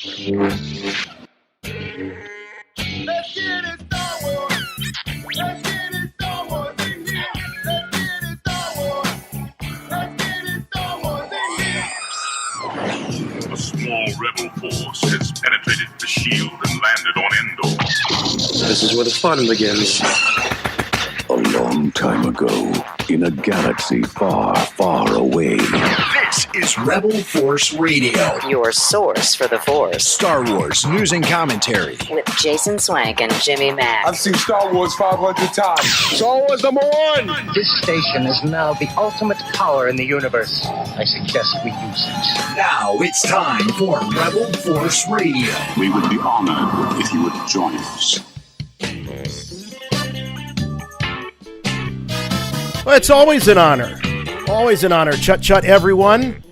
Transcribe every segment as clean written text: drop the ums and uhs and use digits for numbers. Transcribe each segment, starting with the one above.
Let's get it Star Wars. Let's get it Star Wars in here. Let's get it Star Wars. Let's get it Star Wars in here. A small rebel force has penetrated the shield and landed on Endor. This is where the fun begins. A long time ago, in a galaxy far, far away. This is Rebel Force Radio, your source for the Force. Star Wars news and commentary With Jason Swank and Jimmy Mack. I've seen Star Wars 500 times. Star Wars #1! This station is now the ultimate power in the universe. I suggest we use it. Now it's time for Rebel Force Radio. We would be honored if you would join us. Well, it's always an honor. Always an honor. Chut, everyone.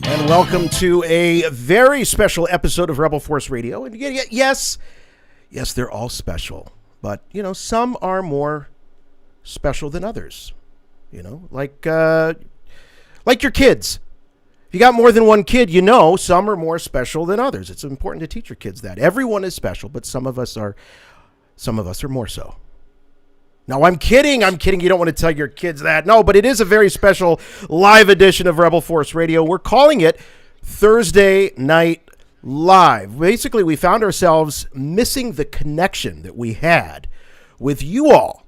And welcome to a very special episode of Rebel Force Radio. And yes, they're all special. But, some are more special than others. Like your kids. If you got more than one kid, some are more special than others. It's important to teach your kids that. Everyone is special, but some of us are more so. No, I'm kidding. You don't want to tell your kids that. No, but it is a very special live edition of Rebel Force Radio. We're calling it Thursday Night Live. Basically, we found ourselves missing the connection that we had with you all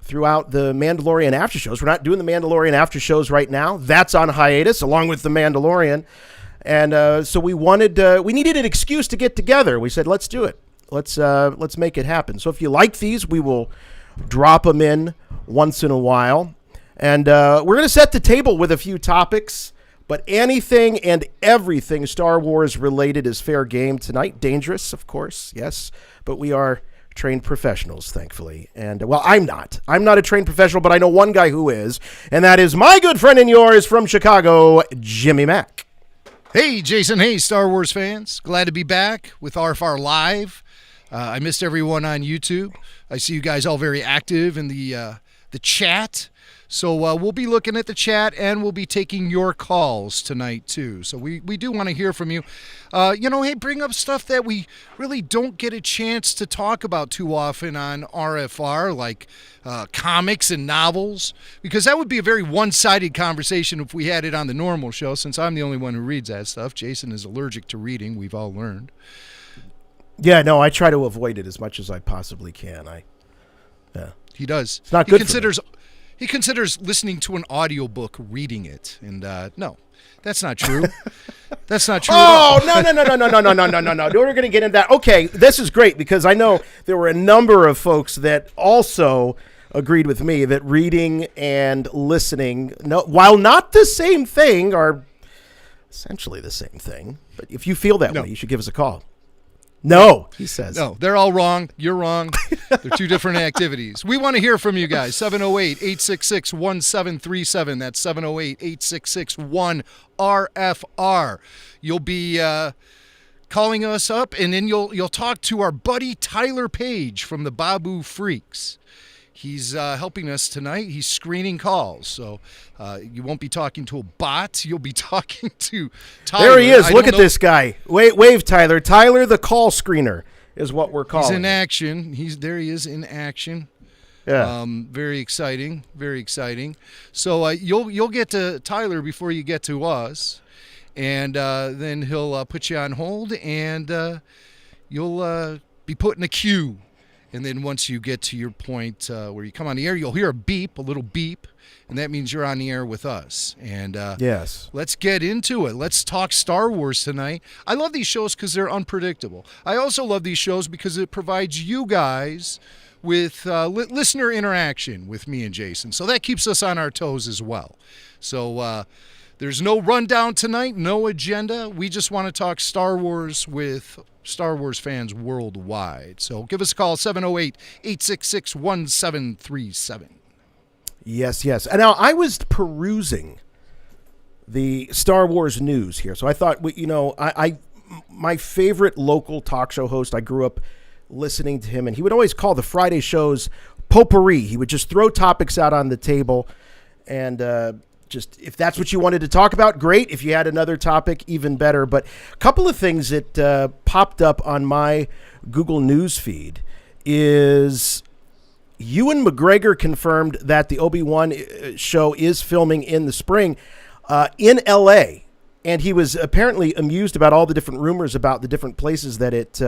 throughout the Mandalorian after shows. We're not doing the Mandalorian after shows right now. That's on hiatus, along with the Mandalorian. And so we needed an excuse to get together. We said, let's do it. Let's make it happen. So if you like these, we will drop them in once in a while. And we're going to set the table with a few topics, but anything and everything Star Wars related is fair game tonight. Dangerous, of course, yes, but we are trained professionals, thankfully. And, well, I'm not a trained professional, but I know one guy who is, and that is my good friend and yours from Chicago, Jimmy Mack. Hey, Jason. Hey, Star Wars fans. Glad to be back with RFR Live. I missed everyone on YouTube. I see you guys all very active in the chat. So we'll be looking at the chat, and we'll be taking your calls tonight, too. So we do want to hear from you. Hey, bring up stuff that we really don't get a chance to talk about too often on RFR, like comics and novels, because that would be a very one-sided conversation if we had it on the normal show, since I'm the only one who reads that stuff. Jason is allergic to reading, we've all learned. Yeah, no, I try to avoid it as much as I possibly can. He does. It's not good. He considers listening to an audiobook reading it, and no, that's not true. That's not true. Oh, no. We're going to get into that. Okay, this is great because I know there were a number of folks that also agreed with me that reading and listening, while not the same thing, are essentially the same thing. But if you feel that way, you should give us a call. No, he says. No, they're all wrong. You're wrong. They're two different activities. We want to hear from you guys. 708-866-1737. That's 708-866-1RFR. You'll be calling us up, and then you'll talk to our buddy Tyler Page from the Babu Freaks. He's helping us tonight. He's screening calls, so you won't be talking to a bot. You'll be talking to Tyler. There he is. Look at this guy. Wave Tyler. Tyler, the call screener, is what we're calling. He's in action. He is in action. Yeah. Very exciting. Very exciting. So you'll get to Tyler before you get to us, and then he'll put you on hold, and you'll be put in a queue. And then once you get to your point where you come on the air, you'll hear a little beep, and that means you're on the air with us. And yes, let's get into it. Let's talk Star Wars tonight. I love these shows because they're unpredictable. I also love these shows because it provides you guys with listener interaction with me and Jason. So that keeps us on our toes as well. So there's no rundown tonight, no agenda. We just want to talk Star Wars with Star Wars fans worldwide. So give us a call, 708-866-1737. Yes. And now I was perusing the Star Wars news here. So I thought, my favorite local talk show host, I grew up listening to him, and he would always call the Friday shows potpourri. He would just throw topics out on the table and just if that's what you wanted to talk about, great. If you had another topic, even better. But a couple of things that popped up on my Google News feed is Ewan McGregor confirmed that the Obi-Wan show is filming in the spring in L.A., and he was apparently amused about all the different rumors about the different places that it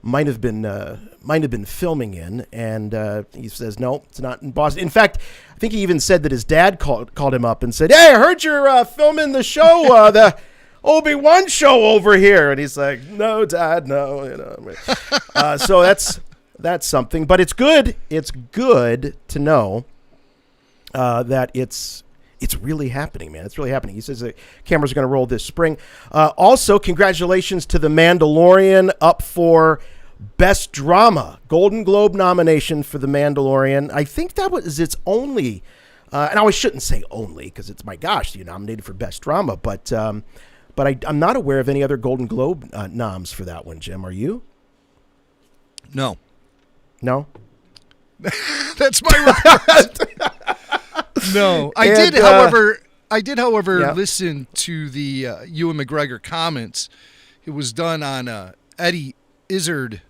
might have been filming in, and he says no, it's not in Boston. In fact, I think he even said that his dad called him up and said, "Hey, I heard you're filming the show, the Obi-Wan show over here," and he's like, "No, Dad, no." You know, so that's something, but it's good. It's good to know that it's really happening, man. It's really happening. He says the cameras are going to roll this spring. Also, congratulations to The Mandalorian, up for Best Drama. Golden Globe nomination for The Mandalorian. I think that was its only, and I shouldn't say only, because it's, my gosh, you nominated for Best Drama, but I'm not aware of any other Golden Globe noms for that one, Jim. Are you? No. No? That's my report. No, I did, however, listen to the Ewan McGregor comments. It was done on Eddie Izzard.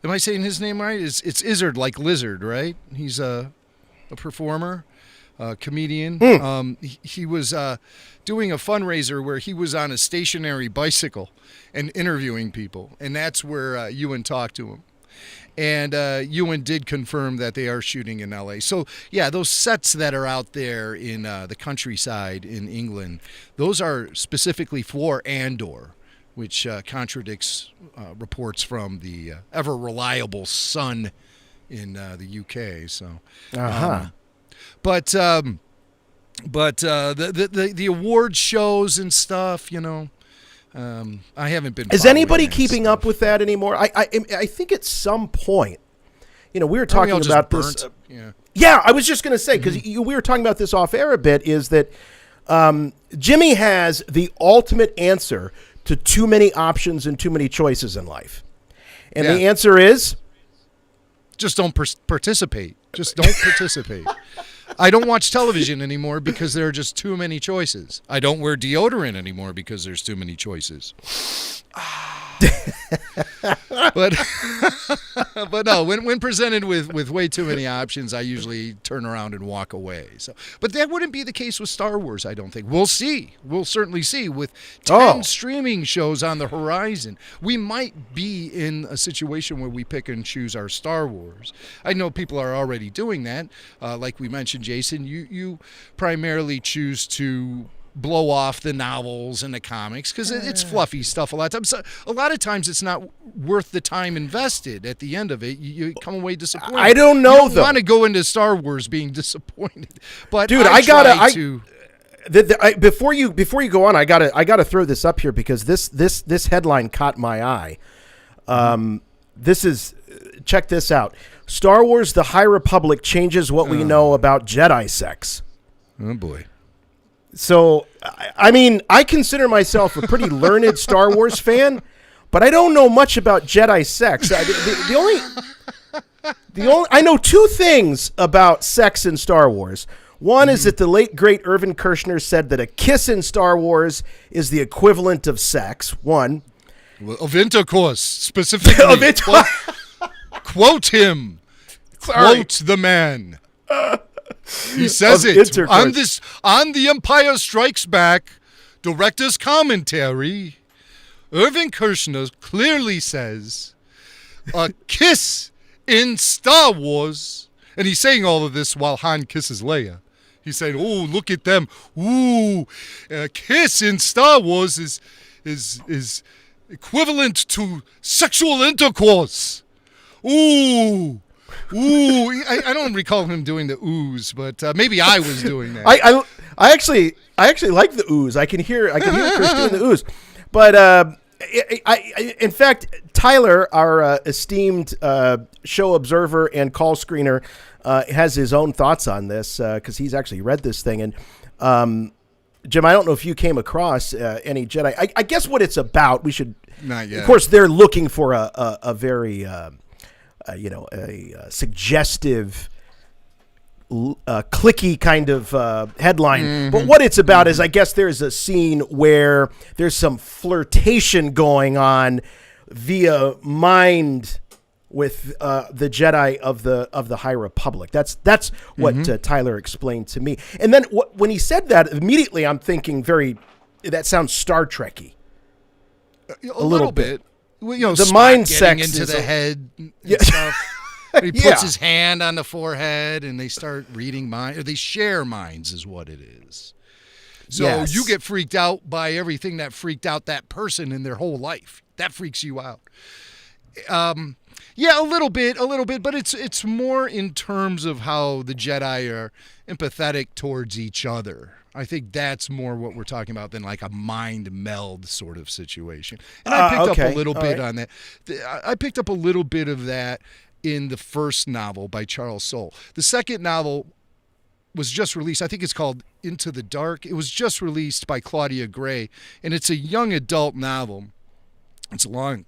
Am I saying his name right? It's Izzard, like lizard, right? He's a performer, comedian. He was doing a fundraiser where he was on a stationary bicycle and interviewing people, and that's where Ewan talked to him. And Ewan did confirm that they are shooting in L.A. So, yeah, those sets that are out there in the countryside in England, those are specifically for Andor, which contradicts reports from the ever-reliable Sun in the U.K. So, but the award shows and stuff, you know, I haven't been. Is anybody keeping up with that anymore? I think at some point, you know, we were talking about this. Yeah, I was just going to say, because we were talking about this off air a bit, is that Jimmy has the ultimate answer to too many options and too many choices in life. And the answer is? Just don't participate. Just don't participate. I don't watch television anymore because there are just too many choices. I don't wear deodorant anymore because there's too many choices. But no, when presented with way too many options, I usually turn around and walk away. So, but that wouldn't be the case with Star Wars, I don't think. We'll see. We'll certainly see. With 10 streaming shows on the horizon, we might be in a situation where we pick and choose our Star Wars. I know people are already doing that. Like we mentioned, Jason, you primarily choose to blow off the novels and the comics because it's fluffy stuff a lot of times. So a lot of times it's not worth the time invested. At the end of it, you come away disappointed. I don't know, you don't want to go into Star Wars being disappointed. But dude, before you go on, I gotta throw this up here because this headline caught my eye. Check this out. Star Wars: The High Republic changes what we know about Jedi sex. Oh boy. So, I mean, I consider myself a pretty learned Star Wars fan, but I don't know much about Jedi sex. The only I know two things about sex in Star Wars. One is that the late great Irvin Kershner said that a kiss in Star Wars is the equivalent of sex. One, of intercourse specifically. Quote him. Sorry. Quote the man. He says it on The Empire Strikes Back director's commentary. Irvin Kershner clearly says a kiss in Star Wars, and he's saying all of this while Han kisses Leia. He's saying, "Oh, look at them! Ooh, a kiss in Star Wars is equivalent to sexual intercourse. Ooh." Ooh, I don't recall him doing the oohs, but maybe I was doing that. I actually like the oohs. I can hear Chris doing the oohs, but in fact, Tyler, our esteemed show observer and call screener, has his own thoughts on this because he's actually read this thing. And Jim, I don't know if you came across any Jedi. I guess what it's about. We should. Not yet. Of course, they're looking for a very. A suggestive clicky kind of headline. But what it's about is, I guess there's a scene where there's some flirtation going on via mind with the Jedi of the High Republic. That's what Tyler explained to me. And then when he said that, immediately I'm thinking that sounds Star Trek-y. A little bit. Well, the Spock mind sex into the head and Yeah. stuff. He puts his hand on the forehead and they start reading minds, or they share minds is what it is. So you get freaked out by everything that freaked out that person in their whole life. That freaks you out. Yeah, a little bit, but it's more in terms of how the Jedi are empathetic towards each other. I think that's more what we're talking about than like a mind meld sort of situation. And I picked up a little bit on that. I picked up a little bit of that in the first novel by Charles Soule. The second novel was just released. I think it's called Into the Dark. It was just released by Claudia Gray, and it's a young adult novel. It's long.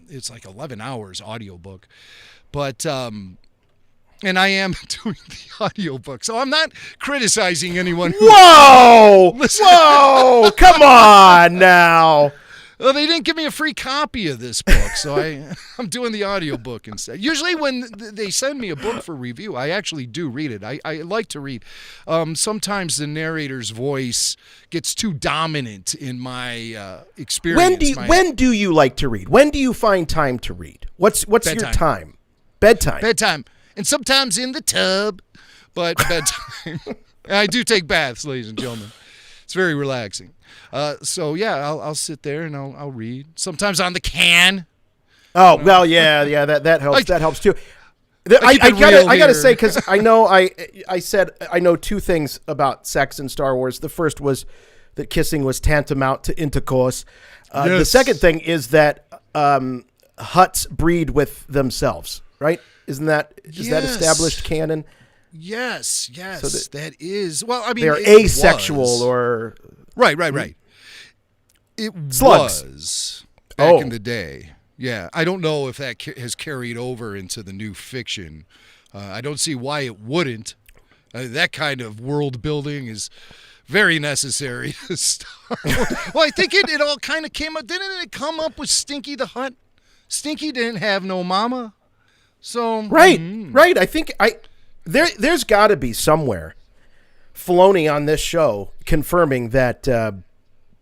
It's like 11 hours audiobook. But and I am doing the audiobook. So I'm not criticizing anyone who Whoa, come on now. Well, they didn't give me a free copy of this book, so I'm doing the audiobook instead. Usually when they send me a book for review, I actually do read it. I like to read. Sometimes the narrator's voice gets too dominant in my experience. When do you like to read? When do you find time to read? What's your time? Bedtime. And sometimes in the tub, but bedtime. I do take baths, ladies and gentlemen. It's very relaxing. So yeah, I'll sit there and I'll read. Sometimes on the can. Oh well, yeah, that helps. That helps too. I gotta say, because I know I said I know two things about sex in Star Wars. The first was that kissing was tantamount to intercourse. The second thing is that Hutts breed with themselves, right? Is that established canon? Yes, So that is. Well, I mean, they're asexual or right. It slugs. Was back in the day. Yeah, I don't know if that has carried over into the new fiction. I don't see why it wouldn't. That kind of world building is very necessary to start. Well, I think it all kind of came up. Didn't it come up with Stinky the Hutt? Stinky didn't have no mama. So right. I think there's got to be somewhere Filoni on this show confirming that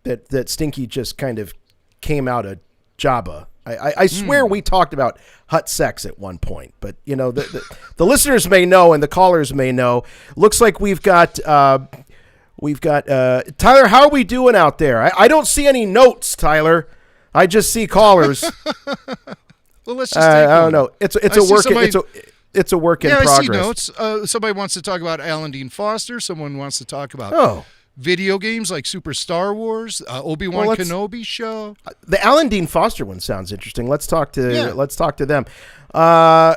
that Stinky just kind of came out of Jabba. I swear we talked about Hutt sex at one point, but you know the listeners may know and the callers may know. Looks like we've got Tyler. How are we doing out there? I don't see any notes, Tyler. I just see callers. Well, let's just. I don't know. It's a work in progress. I see notes. Somebody wants to talk about Alan Dean Foster. Someone wants to talk about video games like Super Star Wars, Obi-Wan Kenobi show. The Alan Dean Foster one sounds interesting. Let's talk to them. I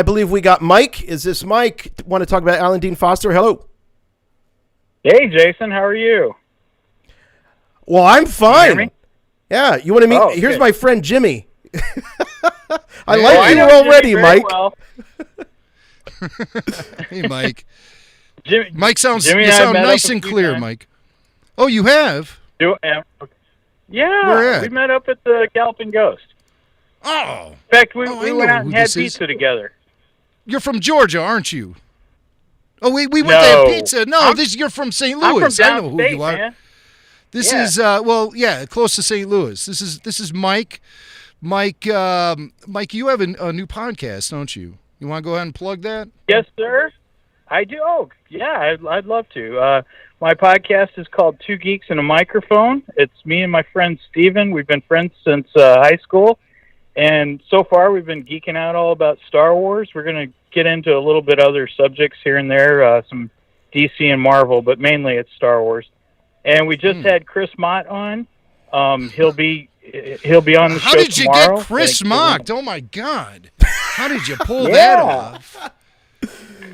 believe we got Mike. Is this Mike? Want to talk about Alan Dean Foster? Hello. Hey, Jason. How are you? Well, I'm fine. Can you hear me? Yeah. You want to meet? Here's good. My friend Jimmy. I Hey, like you already, Jimmy Mike. well. Hey, Mike. Mike sounds sound nice and clear, times. Mike. Oh, you have? Yeah, Where at? we met up at the Galloping Ghost. Oh. In fact, we I went know out who and had this is. pizza together. You're from Georgia, aren't you? Oh, we went to No. have pizza. No, you're from St. I'm Louis. from I know who downstate, you are. man. This Yeah. is close to St. Louis. This is Mike. Mike, you have a new podcast, don't you? You want to go ahead and plug that? Yes, sir. I do. Oh, yeah, I'd love to. My podcast is called Two Geeks and a Microphone. It's me and my friend Steven. We've been friends since high school. And so far, we've been geeking out all about Star Wars. We're going to get into a little bit other subjects here and there, some DC and Marvel, but mainly it's Star Wars. And we just had Chris Mott on. He'll be on the show tomorrow. How did you get Chris Mott? Oh, my God. How did you pull that off?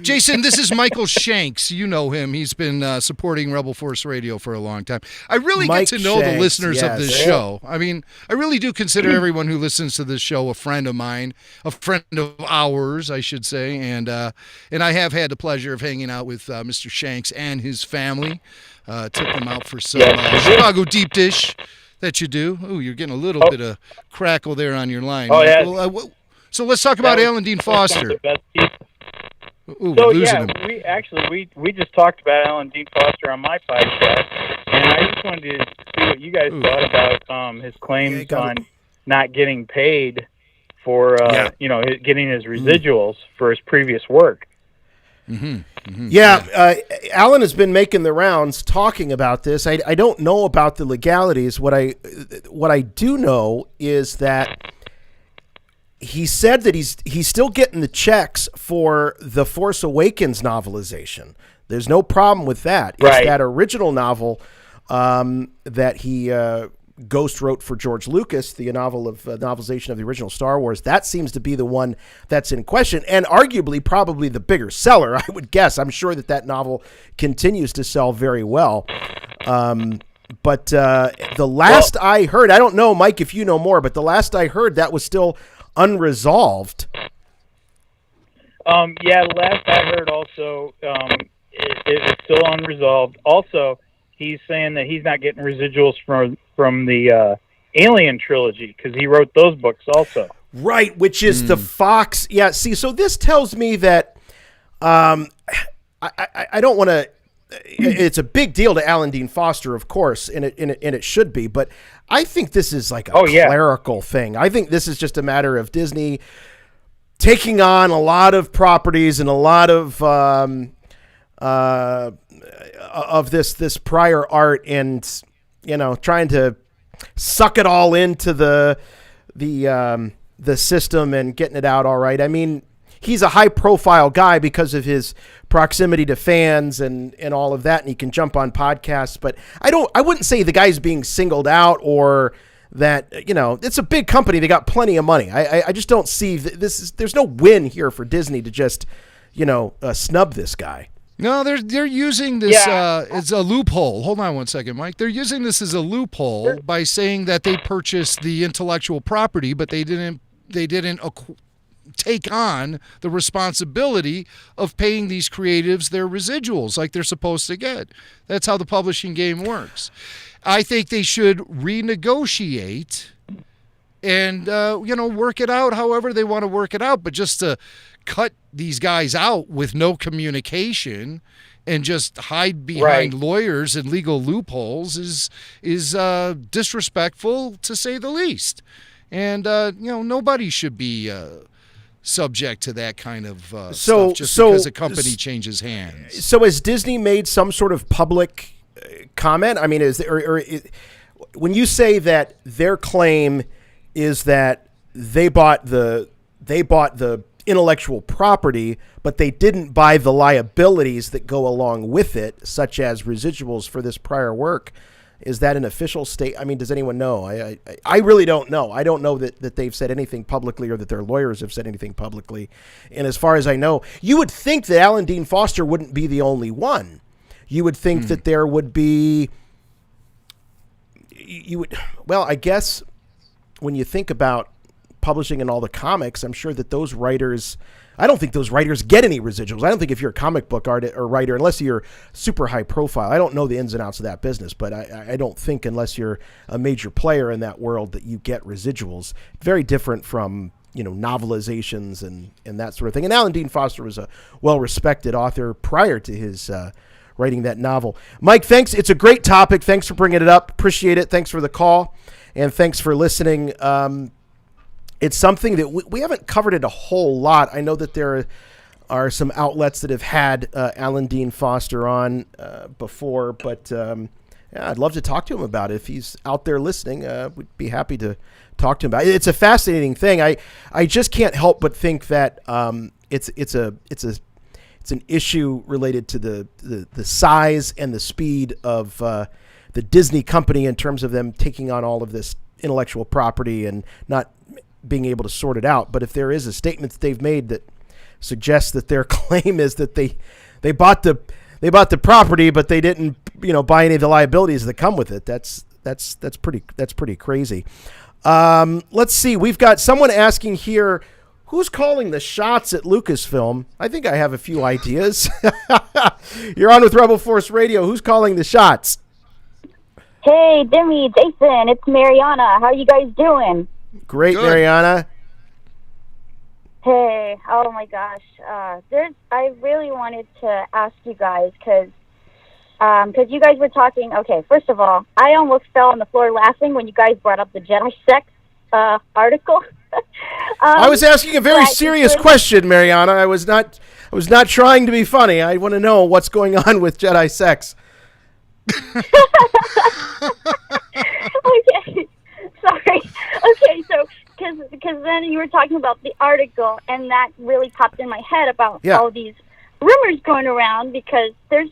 Jason, this is Michael Shanks. You know him. He's been supporting Rebel Force Radio for a long time. I really Mike get to know the Shanks, listeners of this yes. show. I mean, I really do consider everyone who listens to this show a friend of mine, a friend of ours, I should say. And I have had the pleasure of hanging out with Mr. Shanks and his family. Took them out for some Chicago deep dish that you do. Oh, you're getting a little bit of crackle there on your line. Oh, yeah. Well, so let's talk about Alan Dean Foster. Ooh, So losing yeah, him. we just talked about Alan Dean Foster on my podcast, and I just wanted to see what you guys thought about his claims on not getting paid for getting his residuals for his previous work. Alan has been making the rounds talking about this. I don't know about the legalities. What I do know is that he said that he's still getting the checks for the Force Awakens novelization. There's no problem with that. Right. It's that original novel that he ghost wrote for George Lucas, the novelization of the original Star Wars. That seems to be the one that's in question, and arguably probably the bigger seller, I would guess. I'm sure that novel continues to sell very well. But the last I heard, I don't know, Mike, if you know more, but the last I heard, that was still unresolved. The last I heard also, it's still unresolved. Also, he's saying that he's not getting residuals from the Alien trilogy because he wrote those books also. Right, which is the Fox. Yeah, see, so this tells me that I don't want to. It's a big deal to Alan Dean Foster, of course, and it should be. But I think this is like a clerical thing. I think this is just a matter of Disney taking on a lot of properties and a lot of this prior art, and trying to suck it all into the system and getting it out all right. I mean, he's a high profile guy because of his proximity to fans and all of that, and he can jump on podcasts, but I wouldn't say the guy's being singled out, or that, it's a big company. They got plenty of money. I just don't see there's no win here for Disney to just, snub this guy. No, they're using this as a loophole. Hold on one second, Mike. They're using this as a loophole by saying that they purchased the intellectual property, but they didn't take on the responsibility of paying these creatives their residuals like they're supposed to get. That's how the publishing game works. I think they should renegotiate and work it out however they want to work it out, but just to cut these guys out with no communication and just hide behind lawyers and legal loopholes is disrespectful, to say the least. And nobody should be subject to that kind of stuff just because a company changes hands. So has Disney made some sort of public comment? I mean, when you say that their claim is that they bought the intellectual property, but they didn't buy the liabilities that go along with it, such as residuals for this prior work, is that an official state? I mean, does anyone know? I really don't know. I don't know that they've said anything publicly, or that their lawyers have said anything publicly. And as far as I know, you would think that Alan Dean Foster wouldn't be the only one. You would think that there would be, I guess when you think about publishing in all the comics, I'm sure that those writers, I don't think those writers get any residuals. I don't think if you're a comic book artist or writer, unless you're super high profile, I don't know the ins and outs of that business, but I don't think unless you're a major player in that world that you get residuals. Very different from, novelizations and that sort of thing. And Alan Dean Foster was a well-respected author prior to his writing that novel. Mike, thanks. It's a great topic. Thanks for bringing it up. Appreciate it. Thanks for the call, and thanks for listening. It's something that we haven't covered it a whole lot. I know that there are some outlets that have had Alan Dean Foster on before, but I'd love to talk to him about it. If he's out there listening, we'd be happy to talk to him about it. It's a fascinating thing. I just can't help but think that it's an issue related to the size and the speed of the Disney company in terms of them taking on all of this intellectual property and not being able to sort it out. But if there is a statement that they've made that suggests that their claim is that they bought the property, but they didn't buy any of the liabilities that come with it. That's pretty crazy. Let's see. We've got someone asking here, who's calling the shots at Lucasfilm? I think I have a few ideas. You're on with Rebel Force Radio. Who's calling the shots? Hey, Demi, Jason, it's Mariana. How you guys doing? Great, Good. Mariana. Hey, oh my gosh. I really wanted to ask you guys because you guys were talking. Okay, first of all, I almost fell on the floor laughing when you guys brought up the Jedi sex article. I was asking a very serious question, Mariana. I was not trying to be funny. I want to know what's going on with Jedi sex. Okay, sorry. Okay, so because then you were talking about the article, and that really popped in my head about all these rumors going around, because this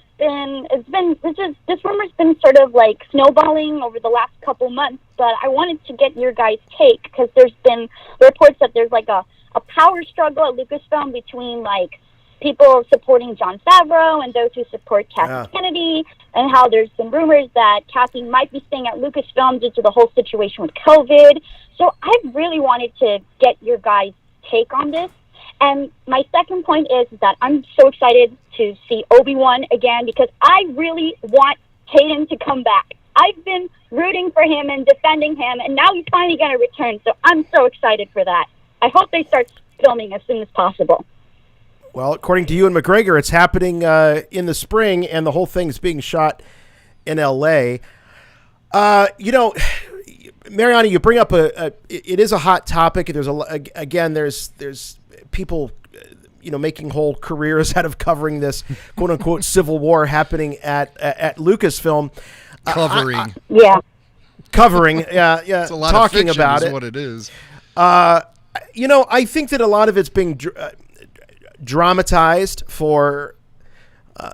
rumor's been sort of like snowballing over the last couple months. But I wanted to get your guys' take, because there's been reports that there's like a power struggle at Lucasfilm between like people supporting Jon Favreau and those who support Kathleen Kennedy, and how there's been rumors that Kathy might be staying at Lucasfilm due to the whole situation with COVID. So I really wanted to get your guys' take on this. And my second point is that I'm so excited to see Obi-Wan again, because I really want Caden to come back. I've been rooting for him and defending him, and now he's finally going to return. So I'm so excited for that. I hope they start filming as soon as possible. Well, according to Ewan McGregor, it's happening in the spring, and the whole thing's being shot in L.A. Mariana, you bring up it is a hot topic. There's there's people, making whole careers out of covering this quote unquote civil war happening at Lucasfilm. Covering. It's a lot talking of fiction about is it. what it is. I think that a lot of it's being dramatized for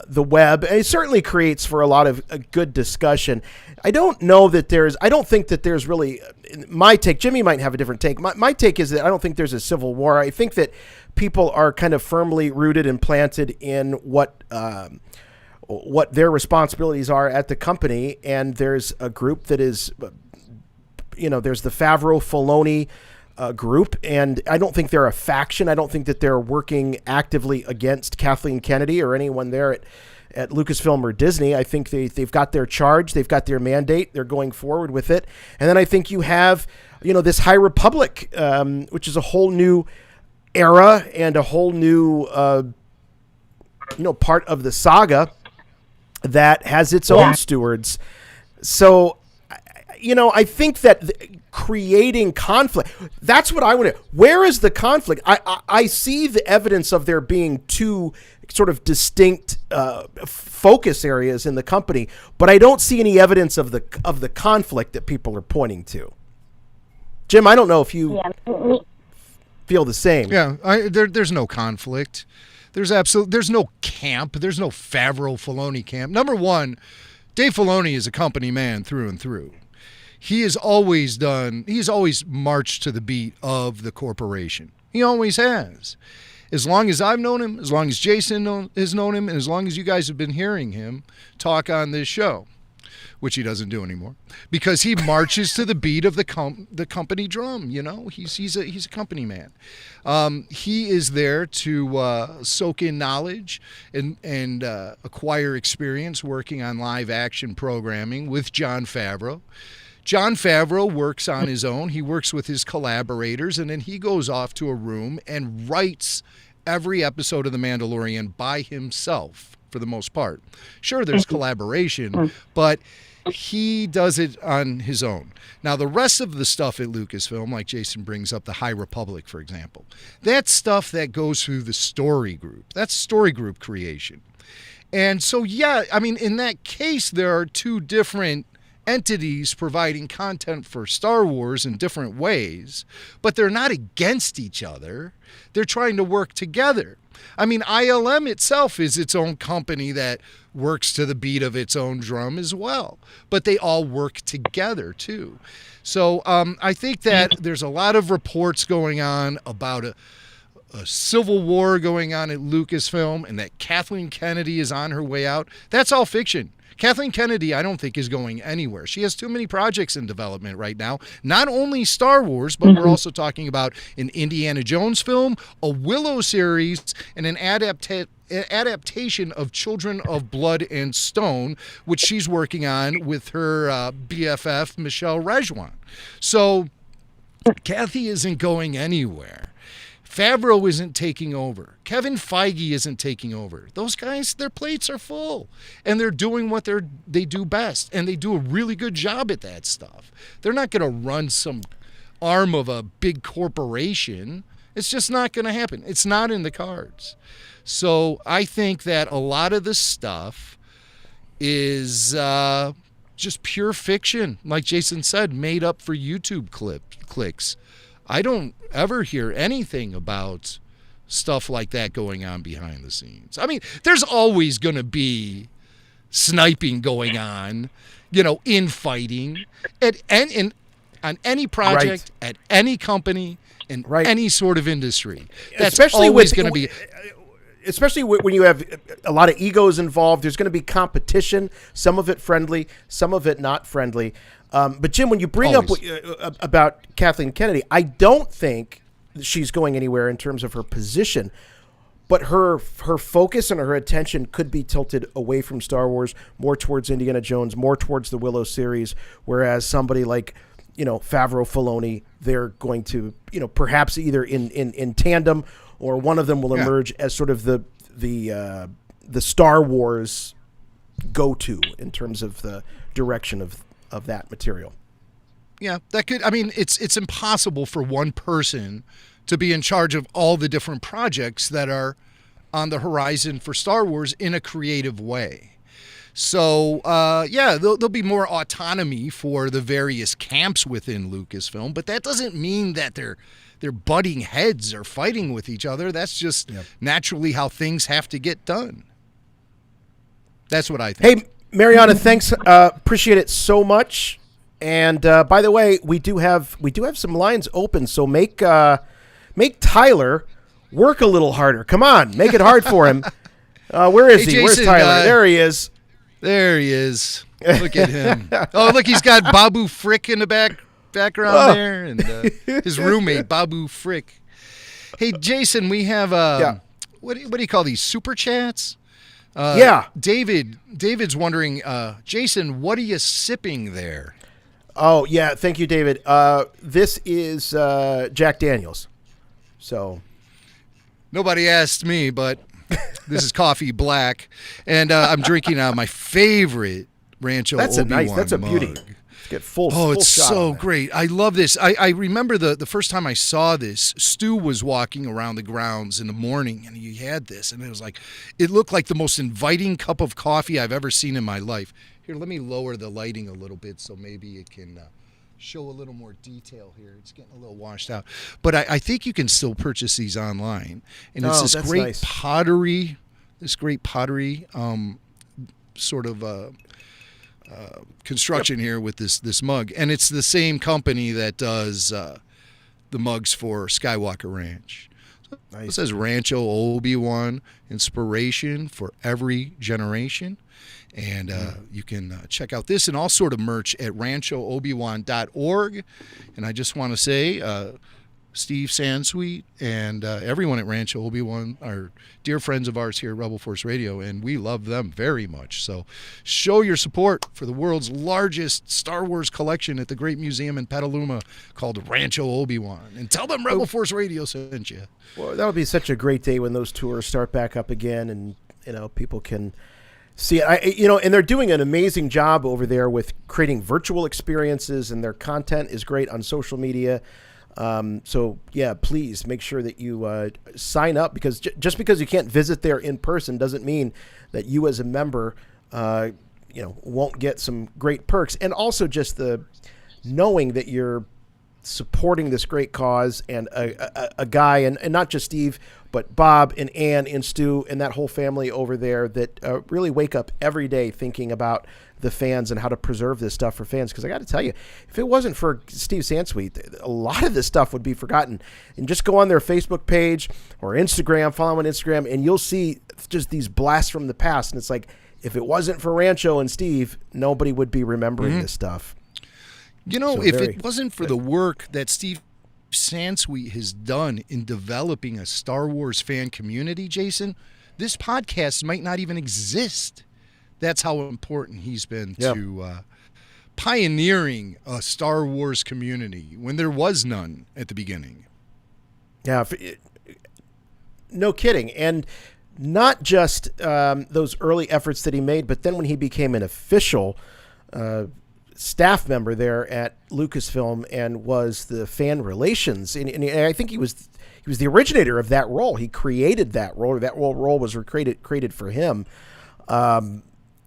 the web, and it certainly creates for a lot of good discussion. I don't think that there's really, my take, Jimmy might have a different take. My take is that I don't think there's a civil war. I think that people are kind of firmly rooted and planted in what their responsibilities are at the company. And there's a group that is, there's the Favreau Filoni group, and I don't think they're a faction. I don't think that they're working actively against Kathleen Kennedy or anyone there at Lucasfilm or Disney. I think they've got their charge, they've got their mandate, they're going forward with it. And then I think you have, this High Republic, which is a whole new era and a whole new, part of the saga that has its own stewards. So, I think that creating conflict, that's what I want to. Where is the conflict? I see the evidence of there being two sort of distinct focus areas in the company, but I don't see any evidence of the conflict that people are pointing to. Jim, I don't know if you feel the same. Yeah, there's no conflict. There's no camp. There's no Favreau Filoni camp. Number one, Dave Filoni is a company man through and through. He's always marched to the beat of the corporation. He always has. As long as I've known him, as long as Jason has known him, and as long as you guys have been hearing him talk on this show, which he doesn't do anymore, because he marches to the beat of the company drum. He's a company man. He is there to soak in knowledge and acquire experience working on live action programming with Jon Favreau. Jon Favreau works on his own. He works with his collaborators, and then he goes off to a room and writes every episode of The Mandalorian by himself, for the most part. Sure, there's collaboration, but he does it on his own. Now, the rest of the stuff at Lucasfilm, like Jason brings up, the High Republic, for example, that's stuff that goes through the story group. That's story group creation. And so, in that case, there are two different entities providing content for Star Wars in different ways, but they're not against each other. They're trying to work together. ILM itself is its own company that works to the beat of its own drum as well, but they all work together too. So I think that there's a lot of reports going on about a civil war going on at Lucasfilm and that Kathleen Kennedy is on her way out. That's all fiction. Kathleen Kennedy, I don't think, is going anywhere. She has too many projects in development right now. Not only Star Wars, but we're also talking about an Indiana Jones film, a Willow series, and an adaptation of Children of Blood and Stone, which she's working on with her BFF, Michelle Rejwan. So Kathy isn't going anywhere. Favreau isn't taking over. Kevin Feige isn't taking over. Those guys, their plates are full, and they're doing what they do best, and they do a really good job at that stuff. They're not going to run some arm of a big corporation. It's just not going to happen. It's not in the cards. So I think that a lot of the stuff is just pure fiction, like Jason said, made up for YouTube clicks. I don't ever hear anything about stuff like that going on behind the scenes. I mean, there's always going to be sniping going on, infighting on any project, at any company, in any sort of industry. That's especially always going to be. Especially when you have a lot of egos involved, there's going to be competition, some of it friendly, some of it not friendly. But Jim, when you bring up about Kathleen Kennedy, I don't think she's going anywhere in terms of her position, but her focus and her attention could be tilted away from Star Wars, more towards Indiana Jones, more towards the Willow series, whereas somebody like, Favreau, Filoni, they're going to, perhaps either in tandem, or one of them will emerge as sort of the Star Wars go-to in terms of the direction of that material. Yeah, that could. I mean, it's impossible for one person to be in charge of all the different projects that are on the horizon for Star Wars in a creative way. So, there'll be more autonomy for the various camps within Lucasfilm, but that doesn't mean that they're butting heads or fighting with each other. That's just naturally how things have to get done. That's what I think. Hey, Mariana, thanks. Appreciate it so much. And by the way, we do have some lines open. So make Tyler work a little harder. Come on, make it hard for him. Where is he? Jason, where's Tyler? There he is. There he is. Look at him. Oh, look, he's got Babu Frick in the background there, and his roommate Babu Frick. Hey, Jason, we have what do you call these, super chats? David's wondering, Jason, what are you sipping there? Oh yeah, thank you, David. This is Jack Daniels. So nobody asked me, but this is coffee black, and I'm drinking out my favorite Rancho Obi-Wan That's a mug. beauty. Get full. Oh, it's shot so great. I love this. I remember the first time I saw this, Stu was walking around the grounds in the morning, and he had this, and it looked like the most inviting cup of coffee I've ever seen in my life. Here, let me lower the lighting a little bit so maybe it can show a little more detail here. It's getting a little washed out. But I think you can still purchase these online. And it's this great pottery, sort of construction here with this mug. And it's the same company that does the mugs for Skywalker Ranch. It says Rancho Obi-Wan, inspiration for every generation. And you can check out this and all sort of merch at ranchoobiwan.org. And I just want to say, Steve Sansweet and everyone at Rancho Obi-Wan are dear friends of ours here at Rebel Force Radio, and we love them very much. So show your support for the world's largest Star Wars collection at the Great Museum in Petaluma called Rancho Obi-Wan. And tell them Rebel Force Radio sent you. Well, that would be such a great day when those tours start back up again, and people can see it. And they're doing an amazing job over there with creating virtual experiences, and their content is great on social media. So yeah, please make sure that you sign up, because just because you can't visit there in person doesn't mean that you as a member, won't get some great perks. And also just the knowing that you're supporting this great cause, and a guy, and not just Steve, but Bob and Ann and Stu and that whole family over there that really wake up every day thinking about the fans and how to preserve this stuff for fans. Because I got to tell you, if it wasn't for Steve Sansweet, a lot of this stuff would be forgotten. And just go on their Facebook page or Instagram, follow them on Instagram, and you'll see just these blasts from the past. And it's like, if it wasn't for Rancho and Steve, nobody would be remembering this stuff. You know, if it wasn't for the work that Steve Sansweet has done in developing a Star Wars fan community, Jason, this podcast might not even exist. That's how important he's been to pioneering a Star Wars community when there was none at the beginning. Yeah, no kidding. And not just those early efforts that he made, but then when he became an official staff member there at Lucasfilm and was the fan relations, and I think he was the originator of that role. He created that role, or that role was created for him.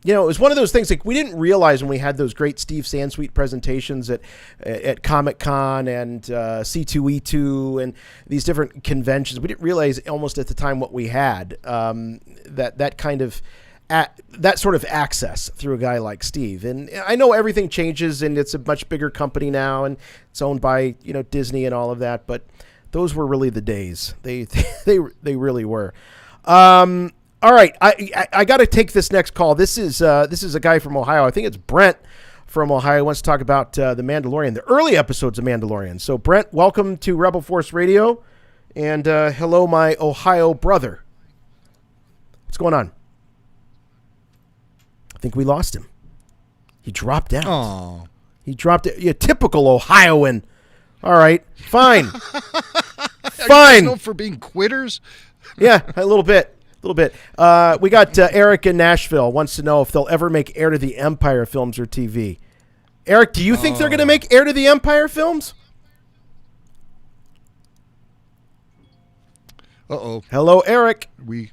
You know, it was one of those things like we didn't realize when we had those great Steve Sansweet presentations at Comic-Con and C2E2 and these different conventions. We didn't realize almost at the time what we had, that kind of that sort of access through a guy like Steve. And I know everything changes and it's a much bigger company now and it's owned by, you know, Disney and all of that, but those were really the days. They really were. All right, I got to take this next call. This is a guy from Ohio. I think it's Brent from Ohio. He wants to talk about the Mandalorian, the early episodes of Mandalorian. So Brent, welcome to Rebel Force Radio, and hello, my Ohio brother. What's going on? I think we lost him. He dropped out. Oh, he dropped it. Yeah, typical Ohioan. All right, fine, fine. Are you known for being quitters? Yeah, a little bit. We got Eric in Nashville wants to know if they'll ever make Heir to the Empire films or TV. Eric, do you think they're going to make Heir to the Empire films? Uh-oh. Hello, Eric. We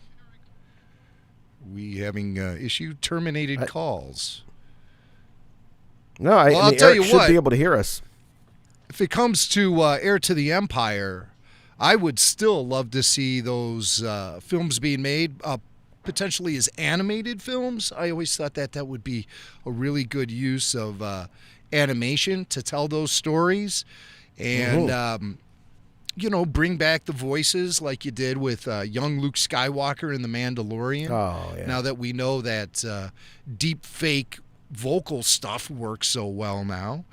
having issue terminated calls. No, I mean, I'll tell Eric you should what, be able to hear us. If it comes to Heir to the Empire, I would still love to see those films being made, potentially as animated films. I always thought that would be a really good use of animation to tell those stories. And, you know, bring back the voices like you did with young Luke Skywalker in The Mandalorian. Oh, yeah. Now that we know that deep fake vocal stuff works so well now.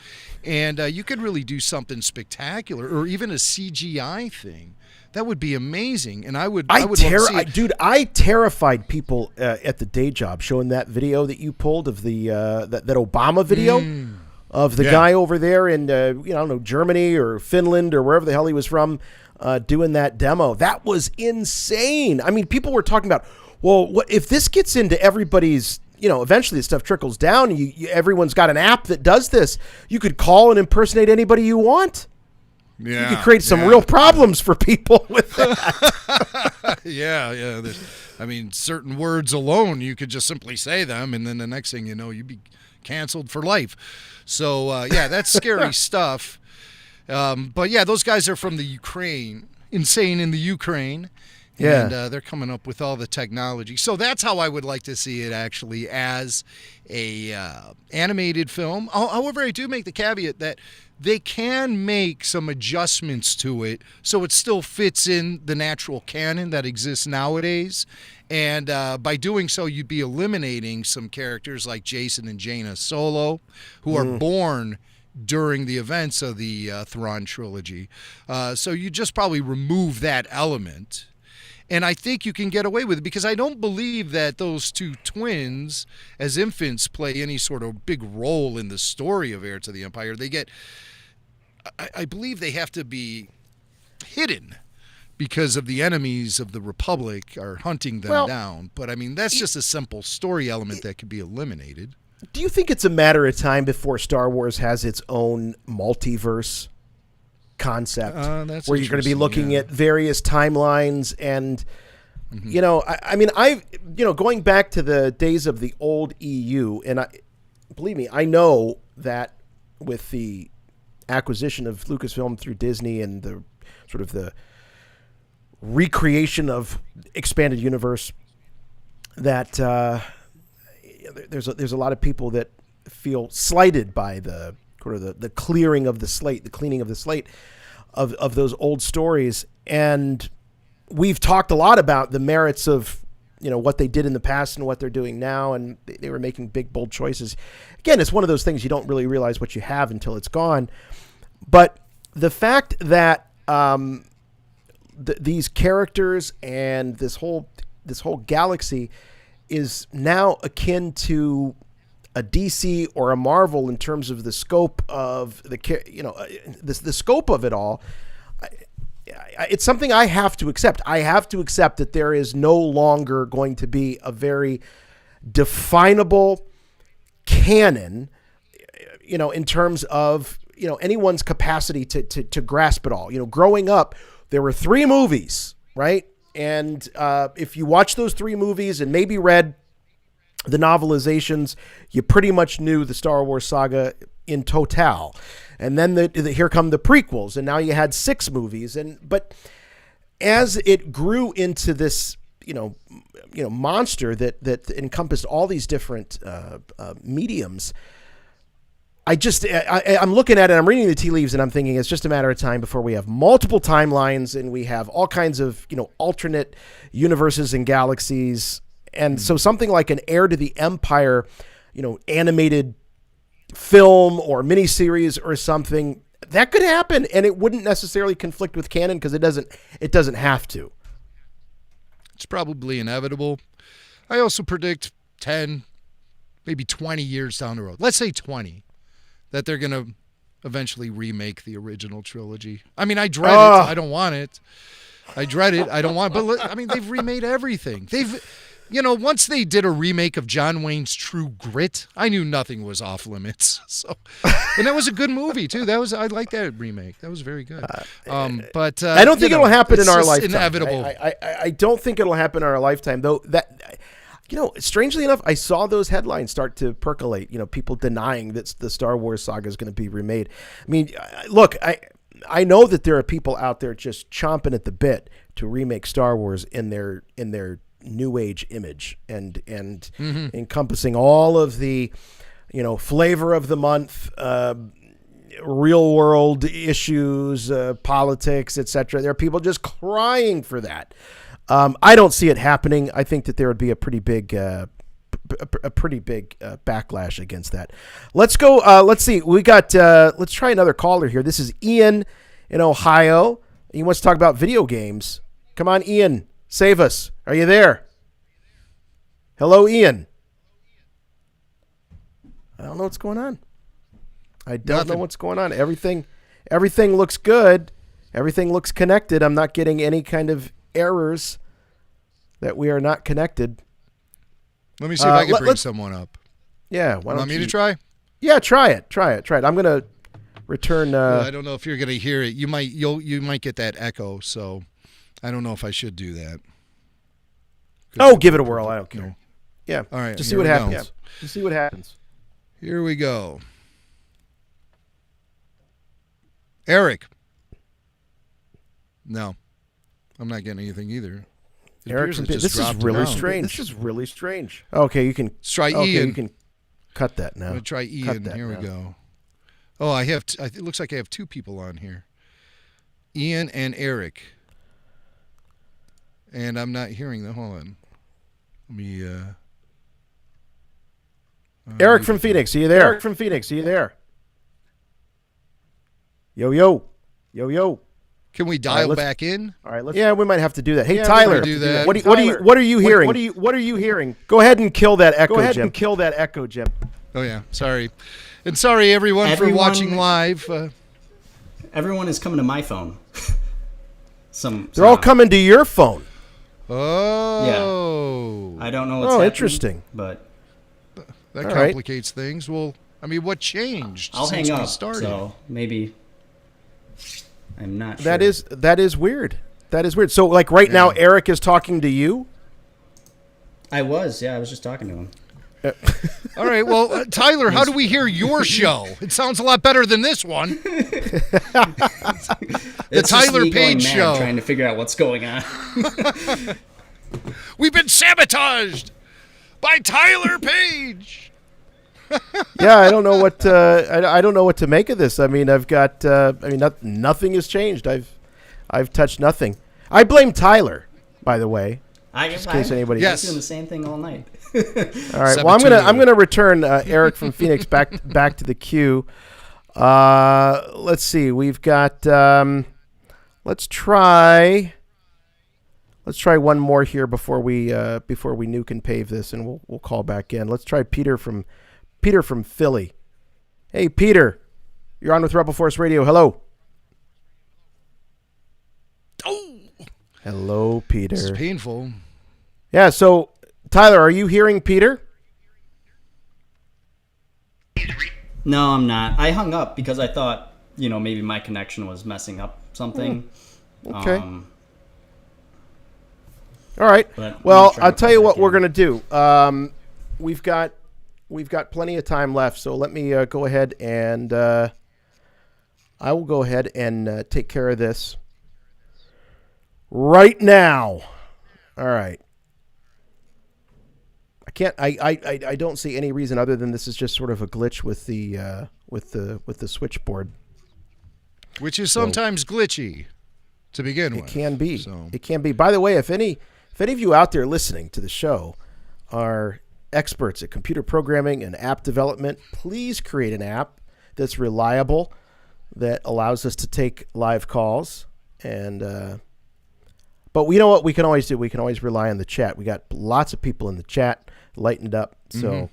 And you could really do something spectacular, or even a CGI thing. That would be amazing. And I would love to see it. Dude, I terrified people at the day job showing that video that you pulled of the that Obama video of the guy over there in I don't know, Germany or Finland or wherever the hell he was from, doing that demo. That was insane. I mean, people were talking about, well, what if this gets into everybody's, you know, eventually this stuff trickles down. Everyone's got an app that does this. You could call and impersonate anybody you want. Yeah, you could create some real problems for people with that. Yeah. I mean, certain words alone, you could just simply say them, and then the next thing you know, you'd be canceled for life. So, that's scary stuff. But, yeah, those guys are from the Ukraine, insane in the Ukraine. Yeah. And they're coming up with all the technology. So that's how I would like to see it, actually, as a animated film. However, I do make the caveat that they can make some adjustments to it so it still fits in the natural canon that exists nowadays. And by doing so, you'd be eliminating some characters like Jason and Jaina Solo, who are born during the events of the Thrawn trilogy. So you just probably remove that element. And I think you can get away with it because I don't believe that those two twins as infants play any sort of big role in the story of Heir to the Empire. I believe they have to be hidden because of the enemies of the Republic are hunting them down. But I mean, that's just a simple story element that could be eliminated. Do you think it's a matter of time before Star Wars has its own multiverse concept where you're going to be looking at various timelines and you know, I mean, going back to the days of the old EU, and believe me, I know that with the acquisition of Lucasfilm through Disney and the sort of the recreation of expanded universe, that there's a lot of people that feel slighted by the sort of the clearing of the slate, the cleaning of the slate of those old stories. And we've talked a lot about the merits of what they did in the past and what they're doing now, and they were making big, bold choices. Again, it's one of those things you don't really realize what you have until it's gone. But the fact that these characters and this whole galaxy is now akin to a DC or a Marvel in terms of the scope of the scope of it all. It's something I have to accept. I have to accept that there is no longer going to be a very definable canon, in terms of, anyone's capacity to grasp it all. Growing up, there were 3 movies, right? And if you watch those 3 movies and maybe read the novelizations, you pretty much knew the Star Wars saga in total. And then here come the prequels, and now you had 6 movies. But as it grew into this, monster that encompassed all these different mediums, I'm looking at it, I'm reading the tea leaves, and I'm thinking it's just a matter of time before we have multiple timelines and we have all kinds of, alternate universes and galaxies. And so something like an Heir to the Empire, animated film or miniseries or something, that could happen, and it wouldn't necessarily conflict with canon because it doesn't have to. It's probably inevitable. I also predict 10, maybe 20 years down the road. Let's say 20, that they're going to eventually remake the original trilogy. I mean, I dread it. I don't want it. I dread it. I don't want it. But, they've remade everything. Once they did a remake of John Wayne's True Grit, I knew nothing was off limits. So, and that was a good movie too. I like that remake. That was very good. But I don't think it'll happen in our lifetime. Inevitable. I don't think it'll happen in our lifetime, though. That strangely enough, I saw those headlines start to percolate. People denying that the Star Wars saga is going to be remade. I mean, look, I know that there are people out there just chomping at the bit to remake Star Wars in their new age image and encompassing all of the flavor of the month, real world issues, politics, etc. There are people just crying for that. I don't see it happening. I think that there would be a pretty big backlash against that. Let's go. Let's see. We got. Let's try another caller here. This is Ian in Ohio. He wants to talk about video games. Come on, Ian. Save us. Are you there? Hello, Ian. I don't know what's going on. I don't know what's going on. Everything looks good. Everything looks connected. I'm not getting any kind of errors that we are not connected. Let me see if I can bring someone up. Yeah. Why don't want me to try? Yeah, try it. I'm going to return. I don't know if you're going to hear it. You might get that echo, so I don't know if I should do that. Oh, give it a whirl. I don't care. No. Yeah. All right. Just see what happens. Yeah. Just see what happens. Here we go. Eric. No, I'm not getting anything either. Eric, this is really strange. Okay, you can try Ian. You can cut that now. I'm gonna try Ian. Here we go. Oh, it looks like I have 2 people on here. Ian and Eric. And I'm not hearing them. Hold on. Let me. Eric from Phoenix, are you there? Yo. Can we dial back in? All right, yeah, we might have to do that. Hey, Tyler, do that. What are you hearing? What are you hearing? Go ahead and kill that echo, Jim. Oh yeah, sorry, and sorry everyone for watching live. Everyone is coming to my phone. They're all coming to your phone. Oh, yeah. I don't know what's happening, interesting, but that complicates things. Well, I mean, what changed? I'll since hang up. We started? So maybe. I'm not sure. That is weird. So, like right now, Eric is talking to you? I was just talking to him. All right. Well, Tyler, how do we hear your show? It sounds a lot better than this one. The Tyler Page show. Trying to figure out what's going on. We've been sabotaged by Tyler Page. Yeah, I don't know what I don't know what to make of this. I mean, I've got nothing has changed. I've touched nothing. I blame Tyler, by the way. Just in case anybody. Yes, doing the same thing all night. All right. Well, I'm gonna return Eric from Phoenix back to the queue. Let's see. We've got. Let's try one more here before we nuke and pave this, and we'll call back in. Let's try Peter from Philly. Hey, Peter, you're on with Rebel Force Radio. Hello. Oh. Hello, Peter. This is painful. Yeah. So, Tyler, are you hearing Peter? No, I'm not. I hung up because I thought, maybe my connection was messing up something. Okay. All right. Well, I'll tell you what we're going to do. We've got plenty of time left, so let me go ahead and I will go ahead and take care of this right now. All right. I don't see any reason other than this is just sort of a glitch with the switchboard, which is sometimes glitchy to begin with. It can be. So. It can be. By the way, if any of you out there listening to the show are experts at computer programming and app development, please create an app that's reliable, that allows us to take live calls. And but you know what we can always do? We can always rely on the chat. We got lots of people in the chat. Lighten it up. So,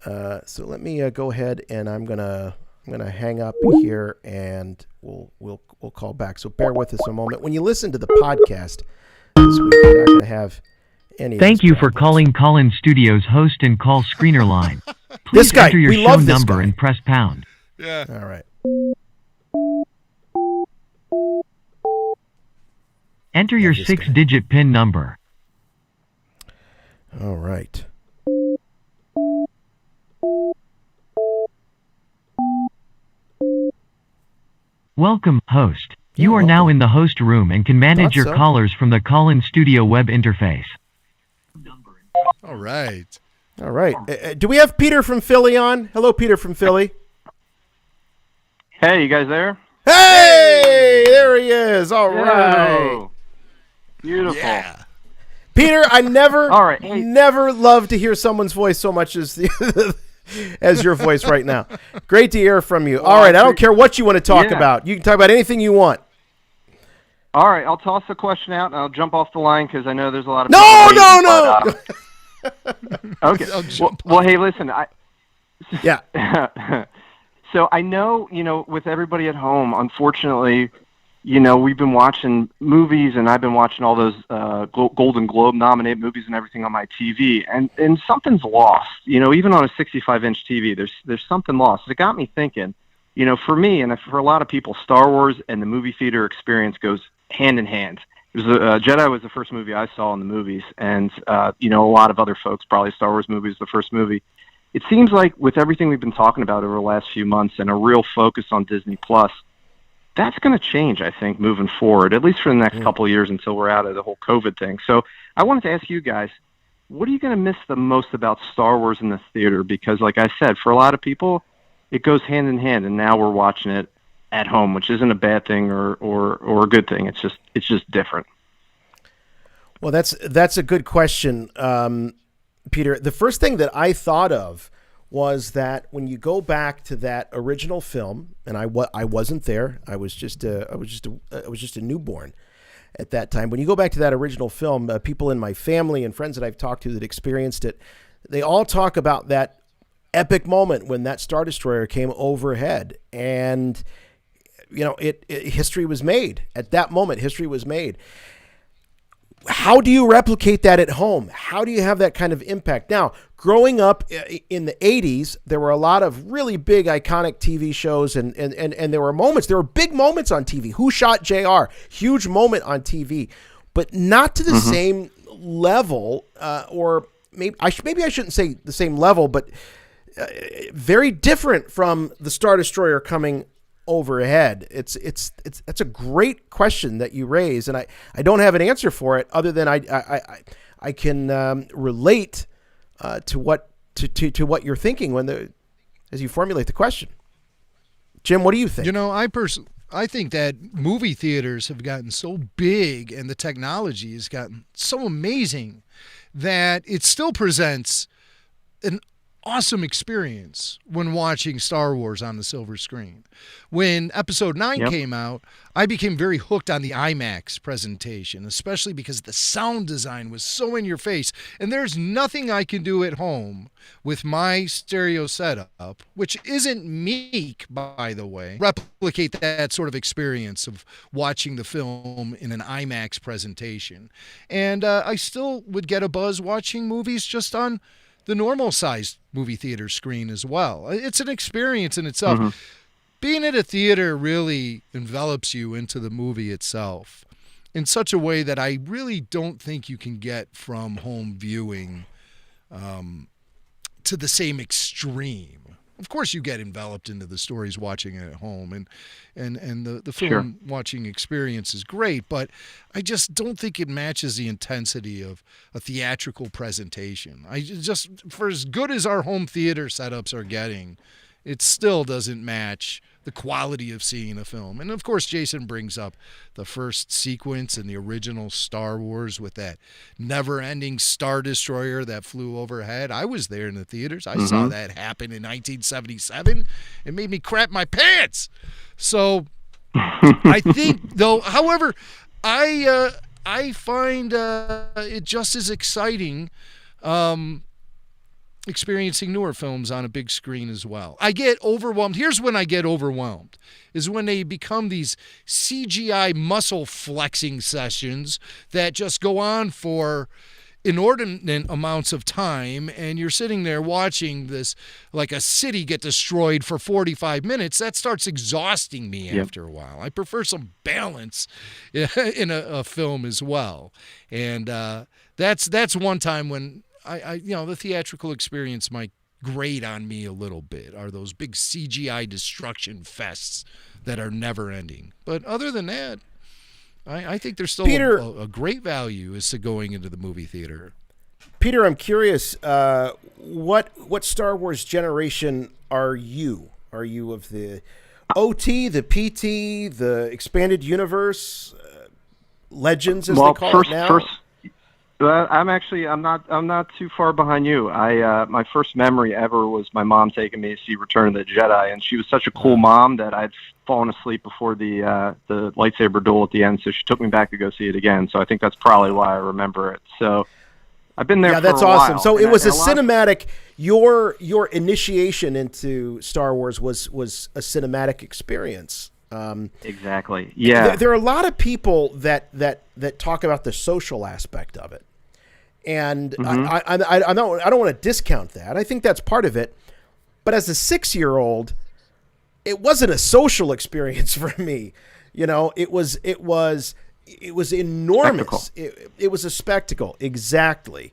so let me go ahead and I'm gonna hang up here and we'll call back. So bear with us a moment. When you listen to the podcast this week, you're not gonna have any. Thank you for calling Call-In Studios host and call screener line. Please This guy, enter your we show love this number guy. and press pound. Yeah. All right. Enter your 6-digit PIN number. All right. Welcome, host. You are now in the host room and can manage your callers from the Call-In Studio web interface. All right. All right. Do we have Peter from Philly on? Hello, Peter from Philly. Hey, you guys there? Hey, there he is. All right. Beautiful. Yeah. Peter, I never, All right, hey. never love to hear someone's voice so much as as your voice right now. Great to hear from you. Well, All right, I don't care what you want to talk about. You can talk about anything you want. All right, I'll toss the question out and I'll jump off the line because I know there's a lot of No. Okay. Well, hey, listen. Yeah. So I know, with everybody at home, unfortunately, we've been watching movies, and I've been watching all those Golden Globe nominated movies and everything on my TV, and something's lost. Even on a 65-inch TV, there's something lost. It got me thinking. For me and for a lot of people, Star Wars and the movie theater experience goes hand in hand. It was Jedi was the first movie I saw in the movies, and a lot of other folks probably Star Wars movie was the first movie. It seems like with everything we've been talking about over the last few months and a real focus on Disney Plus, that's going to change, I think, moving forward, at least for the next couple of years until we're out of the whole COVID thing. So I wanted to ask you guys, what are you going to miss the most about Star Wars in the theater? Because, like I said, for a lot of people, it goes hand in hand, and now we're watching it at home, which isn't a bad thing or a good thing. It's just different. Well, that's a good question, Peter. The first thing that I thought of was that when you go back to that original film, and I wasn't there. I was just a newborn at that time. When you go back to that original film, people in my family and friends that I've talked to that experienced it, they all talk about that epic moment when that Star Destroyer came overhead, and history was made at that moment. History was made. How do you replicate that at home? How do you have that kind of impact? Now, growing up in the 80s, there were a lot of really big, iconic TV shows, and there were big moments on TV. Who Shot JR? Huge moment on TV, but not to the same level or maybe I shouldn't say the same level, but very different from the Star Destroyer coming overhead. It's that's a great question that you raise, and I don't have an answer for it other than I can relate to what you're thinking as you formulate the question. Jim, what do you think? You know, I think that movie theaters have gotten so big and the technology has gotten so amazing that it still presents an awesome experience when watching Star Wars on the silver screen. When Episode 9 came out, I became very hooked on the IMAX presentation, especially because the sound design was so in your face. And there's nothing I can do at home with my stereo setup, which isn't meek, by the way, replicate that sort of experience of watching the film in an IMAX presentation. And I still would get a buzz watching movies just on the normal sized movie theater screen as well. It's an experience in itself. Mm-hmm. Being at a theater really envelops you into the movie itself in such a way that I really don't think you can get from home viewing to the same extreme. Of course, you get enveloped into the stories watching it at home, and the film watching experience is great, but I just don't think it matches the intensity of a theatrical presentation. For as good as our home theater setups are getting, it still doesn't match the quality of seeing a film. And of course, Jason brings up the first sequence in the original Star Wars with that never-ending Star Destroyer that flew overhead. I was there in the theaters. I saw that happen in 1977. It made me crap my pants. So I think, though, however, I find it just as exciting experiencing newer films on a big screen as well. I get overwhelmed. Here's when I get overwhelmed, is when they become these CGI muscle flexing sessions that just go on for inordinate amounts of time, and you're sitting there watching this, like a city get destroyed for 45 minutes. That starts exhausting me after a while. I prefer some balance in a film as well. And that's one time when I the theatrical experience might grate on me a little bit, are those big CGI destruction fests that are never ending. But other than that, I think there's still a great value as to going into the movie theater. Peter, I'm curious, what Star Wars generation are you? Are you of the OT, the PT, the expanded universe, Legends, as they call it now? I'm not too far behind you. My first memory ever was my mom taking me to see Return of the Jedi, and she was such a cool mom that I'd fallen asleep before the lightsaber duel at the end, so she took me back to go see it again. So I think that's probably why I remember it. So I've been there for a while. Yeah, that's awesome. So it was a cinematic, your initiation into Star Wars was a cinematic experience. Exactly. Yeah. There are a lot of people that talk about the social aspect of it. And I don't want to discount that. I think that's part of it. But as a 6-year-old, it wasn't a social experience for me. You know, it was enormous. It was a spectacle. Exactly.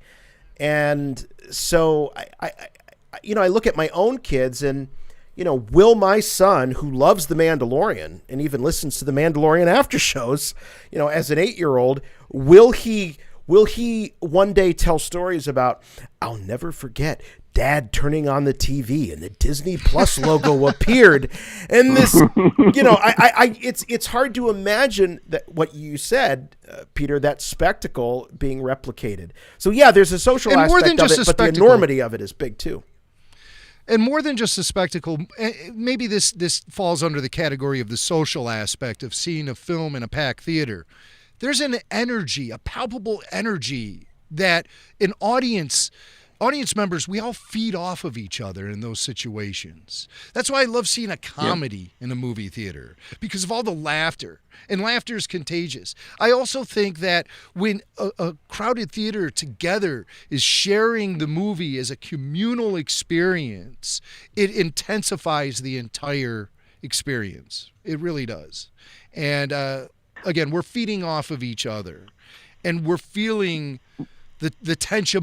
And so I look at my own kids, and will my son, who loves The Mandalorian and even listens to The Mandalorian after shows, as an 8-year-old, will he one day tell stories about, I'll never forget Dad turning on the TV and the Disney Plus logo appeared, and this, it's hard to imagine that what you said, Peter, that spectacle being replicated. So yeah, there's a social aspect of it, but the enormity of it is big too. And more than just a spectacle, maybe this falls under the category of the social aspect of seeing a film in a packed theater. There's an energy, a palpable energy that an audience members, we all feed off of each other in those situations. That's why I love seeing a comedy in a movie theater, because of all the laughter. And laughter is contagious. I also think that when a crowded theater together is sharing the movie as a communal experience, it intensifies the entire experience. It really does. And again, we're feeding off of each other, and we're feeling the tense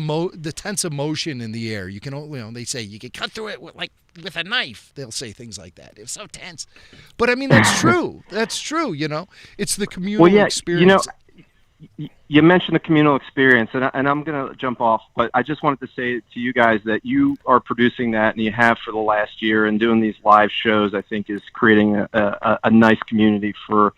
emotion in the air. You can, they say you can cut through it with a knife. They'll say things like that. It's so tense, but I mean that's true. That's true. It's the communal experience. You mentioned the communal experience, and I'm going to jump off, but I just wanted to say to you guys that you are producing that, and you have for the last year, and doing these live shows, I think, is creating a nice community for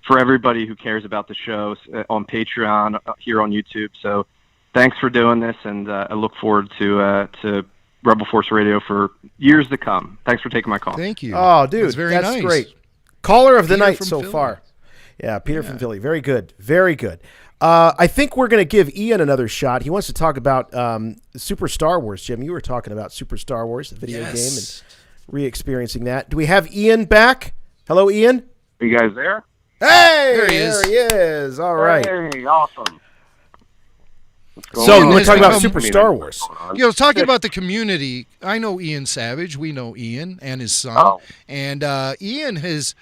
everybody who cares about the shows on Patreon, here on YouTube. So thanks for doing this, and I look forward to Rebel Force Radio for years to come. Thanks for taking my call. Thank you. Oh, dude, that's nice. Great. Caller of the night so Philly. far. Yeah, Peter from Philly. Very good. Very good. I think we're going to give Ian another shot. He wants to talk about Super Star Wars. Jim, you were talking about Super Star Wars, the video game, and re-experiencing that. Do we have Ian back? Hello, Ian? Are you guys there? Hey! There he is. All right. Hey, awesome. So you want to talk about Super Star Wars? Talking about the community, I know Ian Savage. We know Ian and his son. Oh. And Ian has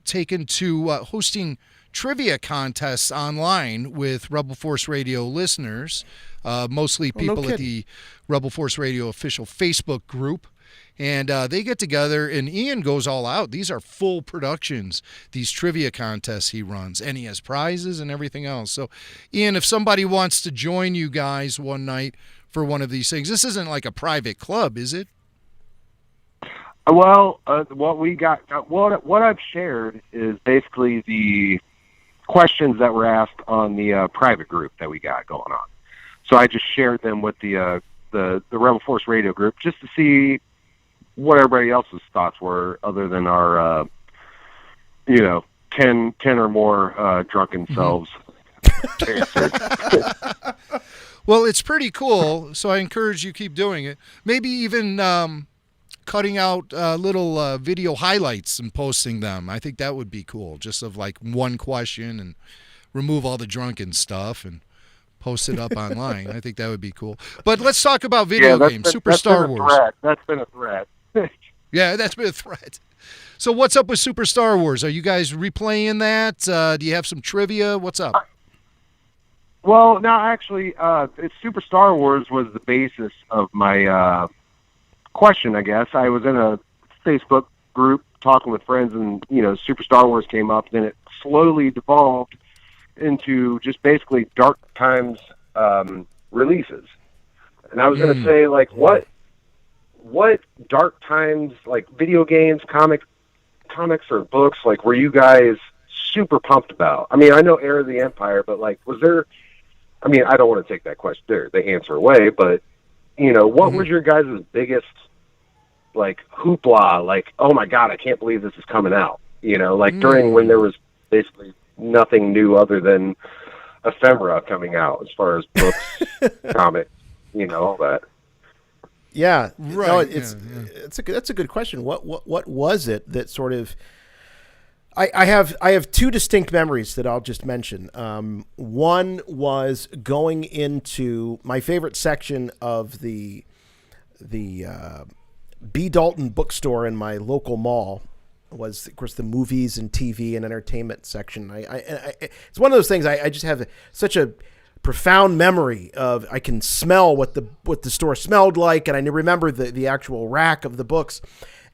taken to hosting trivia contests online with Rebel Force Radio listeners, mostly people at the Rebel Force Radio official Facebook group. And they get together, and Ian goes all out. These are full productions, these trivia contests he runs, and he has prizes and everything else. So, Ian, if somebody wants to join you guys one night for one of these things, this isn't like a private club, is it? Well, what I've shared is basically the questions that were asked on the private group that we got going on. So I just shared them with the Rebel Force Radio group just to see what everybody else's thoughts were, other than our 10 or more drunken selves. Well, it's pretty cool, so I encourage you keep doing it. Maybe even cutting out little video highlights and posting them. I think that would be cool, just of like one question, and remove all the drunken stuff and post it up online. I think that would be cool. But let's talk about video games. Super Star Wars. That's been a threat. Yeah, that's been a threat. So what's up with Super Star Wars? Are you guys replaying that? Do you have some trivia? What's up? Well, no, actually, Super Star Wars was the basis of my question, I guess. I was in a Facebook group talking with friends, and, Super Star Wars came up. Then it slowly devolved into just basically Dark Times releases. And I was going to say, like, what Dark Times, like, video games, comics or books, like, were you guys super pumped about? I mean, I know Heir of the Empire, but, like, was there, I mean, I don't want to take that question there, the answer away, but, what was your guys' biggest, like, hoopla, like, oh my God, I can't believe this is coming out, during when there was basically nothing new other than ephemera coming out as far as books, comics, all that. Yeah, right. No, that's a good question. What was it that sort of? I have two distinct memories that I'll just mention. One was going into my favorite section of the B. Dalton bookstore in my local mall. Was, of course, the movies and TV and entertainment section. It's one of those things. I just have such a profound memory of. I can smell what the store smelled like, and I remember the actual rack of the books.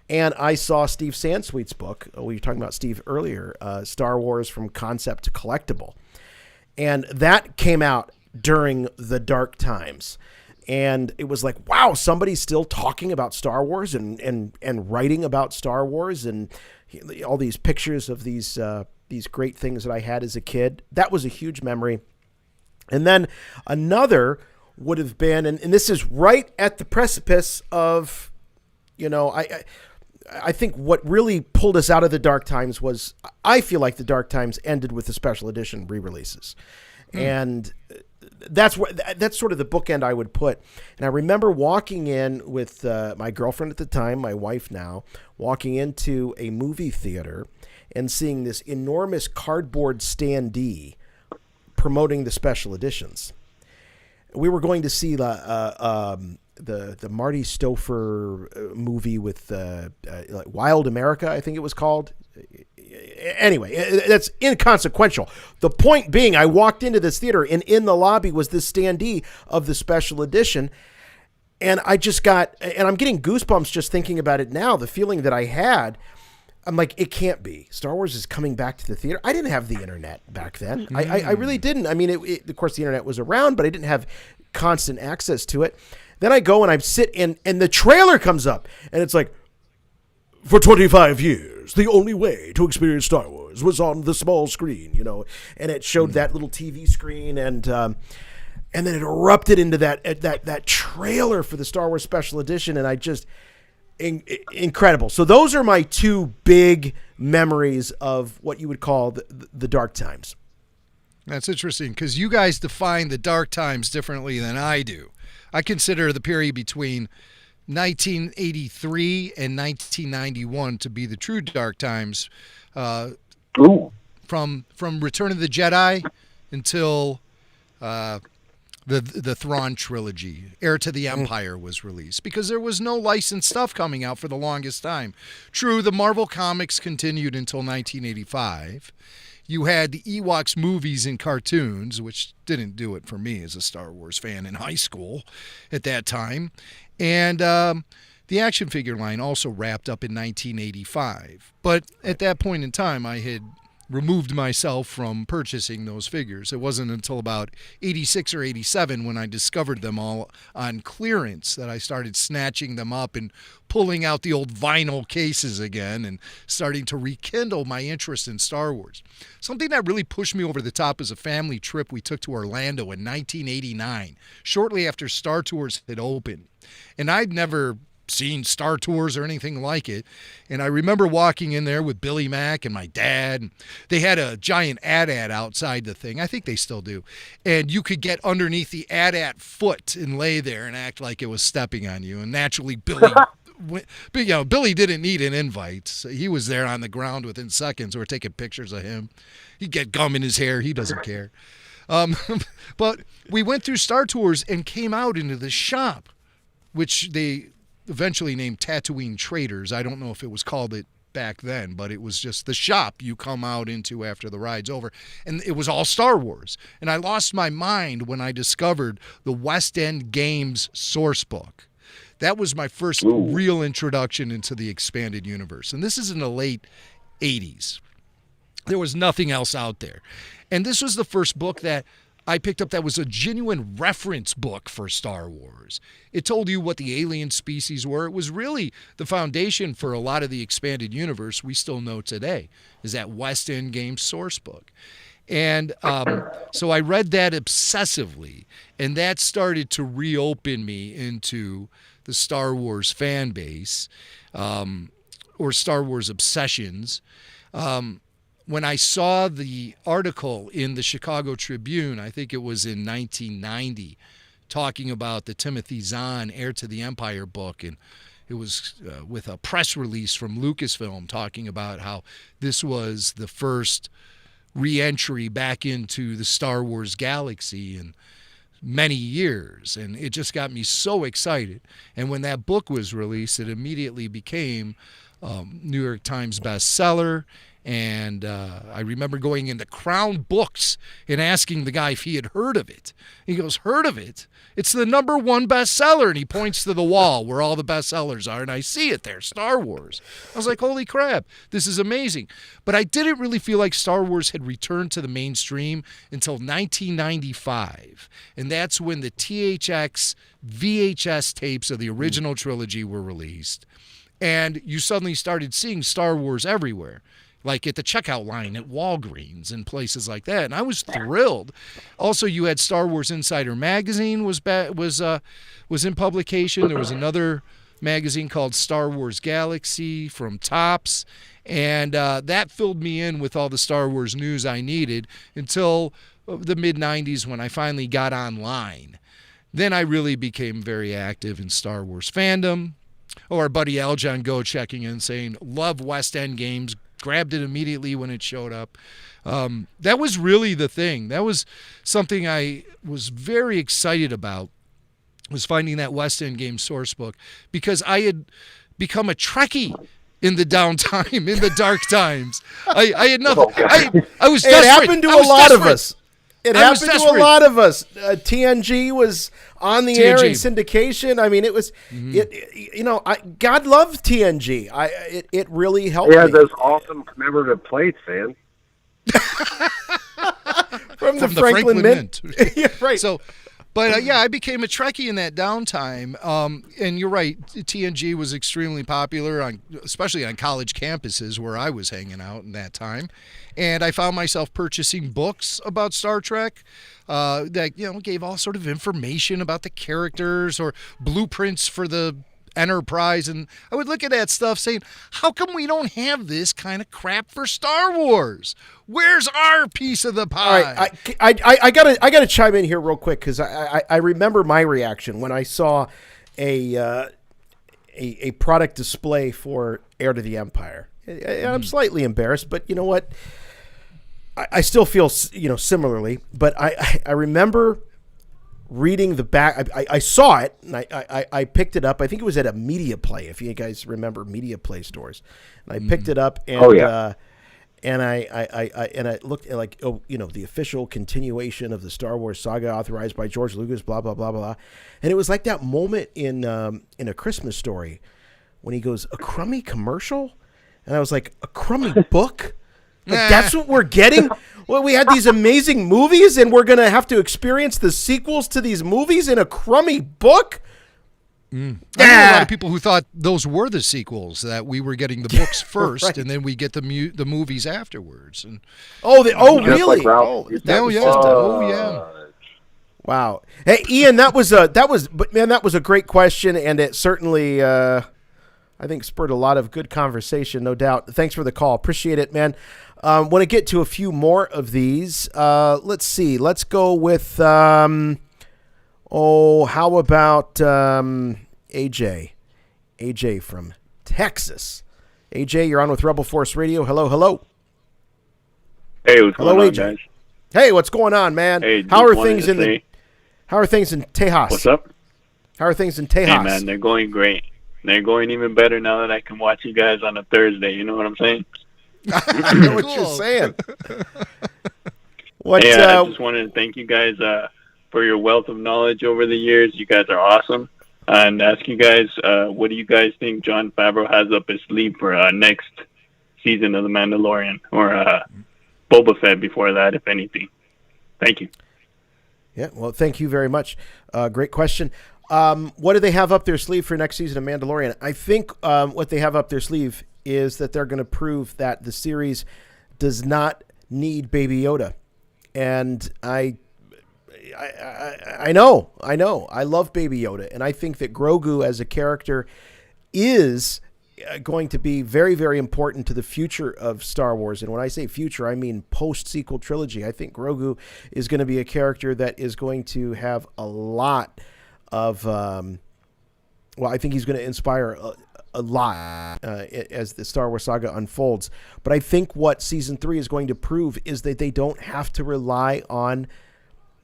And I saw Steve Sansweet's book. We were talking about Steve earlier, Star Wars from Concept to Collectible, and that came out during the dark times. And it was like, wow, somebody's still talking about Star Wars and writing about Star Wars, and all these pictures of these great things that I had as a kid. That was a huge memory. And then another would have been, and this is right at the precipice of, I think what really pulled us out of the dark times was, I feel like the dark times ended with the special edition re-releases. And that's sort of the bookend I would put. And I remember walking in with my girlfriend at the time, my wife now, walking into a movie theater and seeing this enormous cardboard standee promoting the special editions. We were going to see the Marty Stouffer movie with like Wild America, I think it was called. anyway, that's inconsequential. The point being, I walked into this theater, and in the lobby was this standee of the special edition, and I just got, and I'm getting goosebumps just thinking about it now, the feeling that I had. I'm like, it can't be. Star Wars is coming back to the theater. I didn't have the internet back then. I really didn't. I mean, of course, the internet was around, but I didn't have constant access to it. Then I go and I sit in, and the trailer comes up, and it's like, for 25 years, the only way to experience Star Wars was on the small screen, and it showed that little TV screen, and then it erupted into that trailer for the Star Wars Special Edition, and I just... incredible. So those are my two big memories of what you would call the dark times. That's interesting because you guys define the dark times differently than I do. I consider the period between 1983 and 1991 to be the true dark times. From Return of the Jedi until the Thrawn trilogy, Heir to the Empire, was released because there was no licensed stuff coming out for the longest time. True, the Marvel comics continued until 1985. You had the Ewoks movies and cartoons, which didn't do it for me as a Star Wars fan in high school at that time. And the action figure line also wrapped up in 1985. But at that point in time, I had removed myself from purchasing those figures. It wasn't until about 86 or 87 when I discovered them all on clearance that I started snatching them up and pulling out the old vinyl cases again and starting to rekindle my interest in Star Wars. Something that really pushed me over the top is a family trip we took to Orlando in 1989, shortly after Star Tours had opened. And I'd never seen Star Tours or anything like it. And I remember walking in there with Billy Mack and my dad. They had a giant AT-AT outside the thing. I think they still do. And you could get underneath the AT-AT foot and lay there and act like it was stepping on you. And naturally, Billy didn't need an invite. So he was there on the ground within seconds. We're taking pictures of him. He'd get gum in his hair. He doesn't care. But we went through Star Tours and came out into the shop, which they eventually named Tatooine Traders. I don't know if it was called it back then, but it was just the shop you come out into after the ride's over. And it was all Star Wars. And I lost my mind when I discovered the West End Games source book. That was my first real introduction into the expanded universe. And this is in the late 80s. There was nothing else out there. And this was the first book that I picked up that was a genuine reference book for Star Wars. It told you what the alien species were. It was really the foundation for a lot of the expanded universe we still know today, is that West End Games source book. And so I read that obsessively, and that started to reopen me into the Star Wars fan base, or Star Wars obsessions. When I saw the article in the Chicago Tribune, I think it was in 1990, talking about the Timothy Zahn Heir to the Empire book, and it was with a press release from Lucasfilm talking about how this was the first re-entry back into the Star Wars galaxy in many years, and it just got me so excited. And when that book was released, it immediately became New York Times bestseller. And I remember going into Crown Books and asking the guy if he had heard of it. He goes, "Heard of it? It's the #1 bestseller." And he points to the wall where all the bestsellers are, and I see it there, Star Wars. I was like, holy crap, this is amazing. But I didn't really feel like Star Wars had returned to the mainstream until 1995. And that's when the THX VHS tapes of the original trilogy were released. And you suddenly started seeing Star Wars everywhere, like at the checkout line at Walgreens and places like that. And I was thrilled. Also, you had Star Wars Insider magazine was in publication. There was another magazine called Star Wars Galaxy from Topps. And that filled me in with all the Star Wars news I needed until the mid-90s when I finally got online. Then I really became very active in Star Wars fandom. Our buddy Aljon Go checking in saying, love West End Games, grabbed it immediately when it showed up. That was really the thing. That was something I was very excited about, was finding that West End Games source book, because I had become a Trekkie in the downtime, in the dark times. I had nothing. I was It desperate. happened to I a was lot of desperate. us. It happened to a lot of us. TNG was on the air in syndication. I mean, it was, God loved TNG. It really helped Yeah, me. those awesome commemorative plates, man. From the Franklin Mint. Yeah, right. So, but I became a Trekkie in that downtime. And you're right, TNG was extremely popular, especially on college campuses where I was hanging out in that time. And I found myself purchasing books about Star Trek that gave all sort of information about the characters or blueprints for the Enterprise, and I would look at that stuff saying, how come we don't have this kind of crap for Star Wars? Where's our piece of the pie? All right, I gotta chime in here real quick because I remember my reaction when I saw a product display for Heir to the Empire. I'm slightly embarrassed, but you know what? I still feel similarly, but I remember reading the back. I saw it and I picked it up. I think it was at a Media Play, if you guys remember Media Play stores. And I picked it up and and I looked at the official continuation of the Star Wars saga authorized by George Lucas, blah blah blah blah. And it was like that moment in A Christmas Story when he goes, "A crummy commercial?" And I was like, "A crummy book?" Like, that's what we're getting? Well, we had these amazing movies, and we're going to have to experience the sequels to these movies in a crummy book? I know a lot of people who thought those were the sequels, that we were getting the books first, right. and then we get the movies afterwards. And really? Like yeah. Wow. Hey, Ian, that was a great question, and it certainly I think spurred a lot of good conversation, no doubt. Thanks for the call. Appreciate it, man. Want to get to a few more of these. Let's see. Let's go with, how about AJ? AJ from Texas. AJ, you're on with Rebel Force Radio. Hello, hello. Hey, what's going on, AJ? guys? Hey, what's going on, man? Hey, how are things in Tejas? What's up? How are things in Tejas? Hey, man, they're going great. They're going even better now that I can watch you guys on a Thursday. You know what I'm saying? I know what you're saying. I just wanted to thank you guys for your wealth of knowledge over the years. You guys are awesome. And ask you guys, what do you guys think Jon Favreau has up his sleeve for next season of The Mandalorian? Or Boba Fett before that, if anything. Thank you. Yeah, well, thank you very much. Great question. What do they have up their sleeve for next season of Mandalorian? I think what they have up their sleeve is that they're going to prove that the series does not need Baby Yoda. And I know. I love Baby Yoda. And I think that Grogu as a character is going to be very, very important to the future of Star Wars. And when I say future, I mean post-sequel trilogy. I think Grogu is going to be a character that is going to have a lot of, I think he's going to inspire a lot as the Star Wars saga unfolds. But I think what Season 3 is going to prove is that they don't have to rely on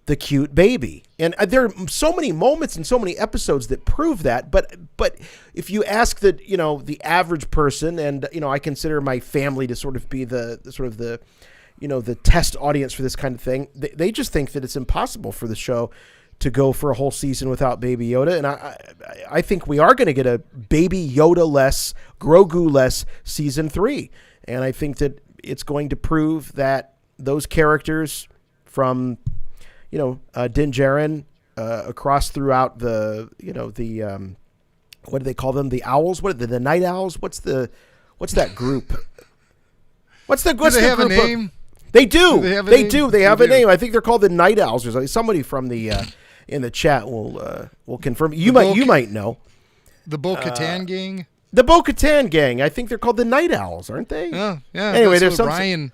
the cute baby. And there are so many moments and so many episodes that prove that. But if you ask the average person, and I consider my family to sort of be the test audience for this kind of thing, they just think that it's impossible for the show to go for a whole season without Baby Yoda. And I think we are going to get a Baby Yoda-less, Grogu-less Season 3. And I think that it's going to prove that those characters from, Din Djarin across throughout the what do they call them? The owls? What are the night owls? What's that group? What's the Do they have group a name? They do. They do. They have a name. I think they're called the Night Owls. Or somebody from the in the chat will confirm. You might know. The Bo-Katan gang? The Bo-Katan gang. I think they're called the Night Owls, aren't they? Yeah. Anyway, that's there's what some Ryan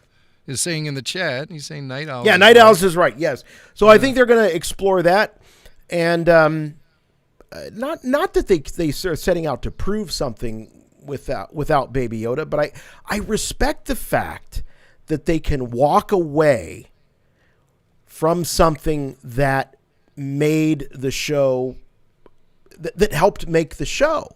is saying in the chat. He's saying Night Owls. Yeah, Night Owls is right. Yes. So I think they're going to explore that, and not that they are setting out to prove something without Baby Yoda, but I respect the fact that they can walk away from something that made the show, that helped make the show.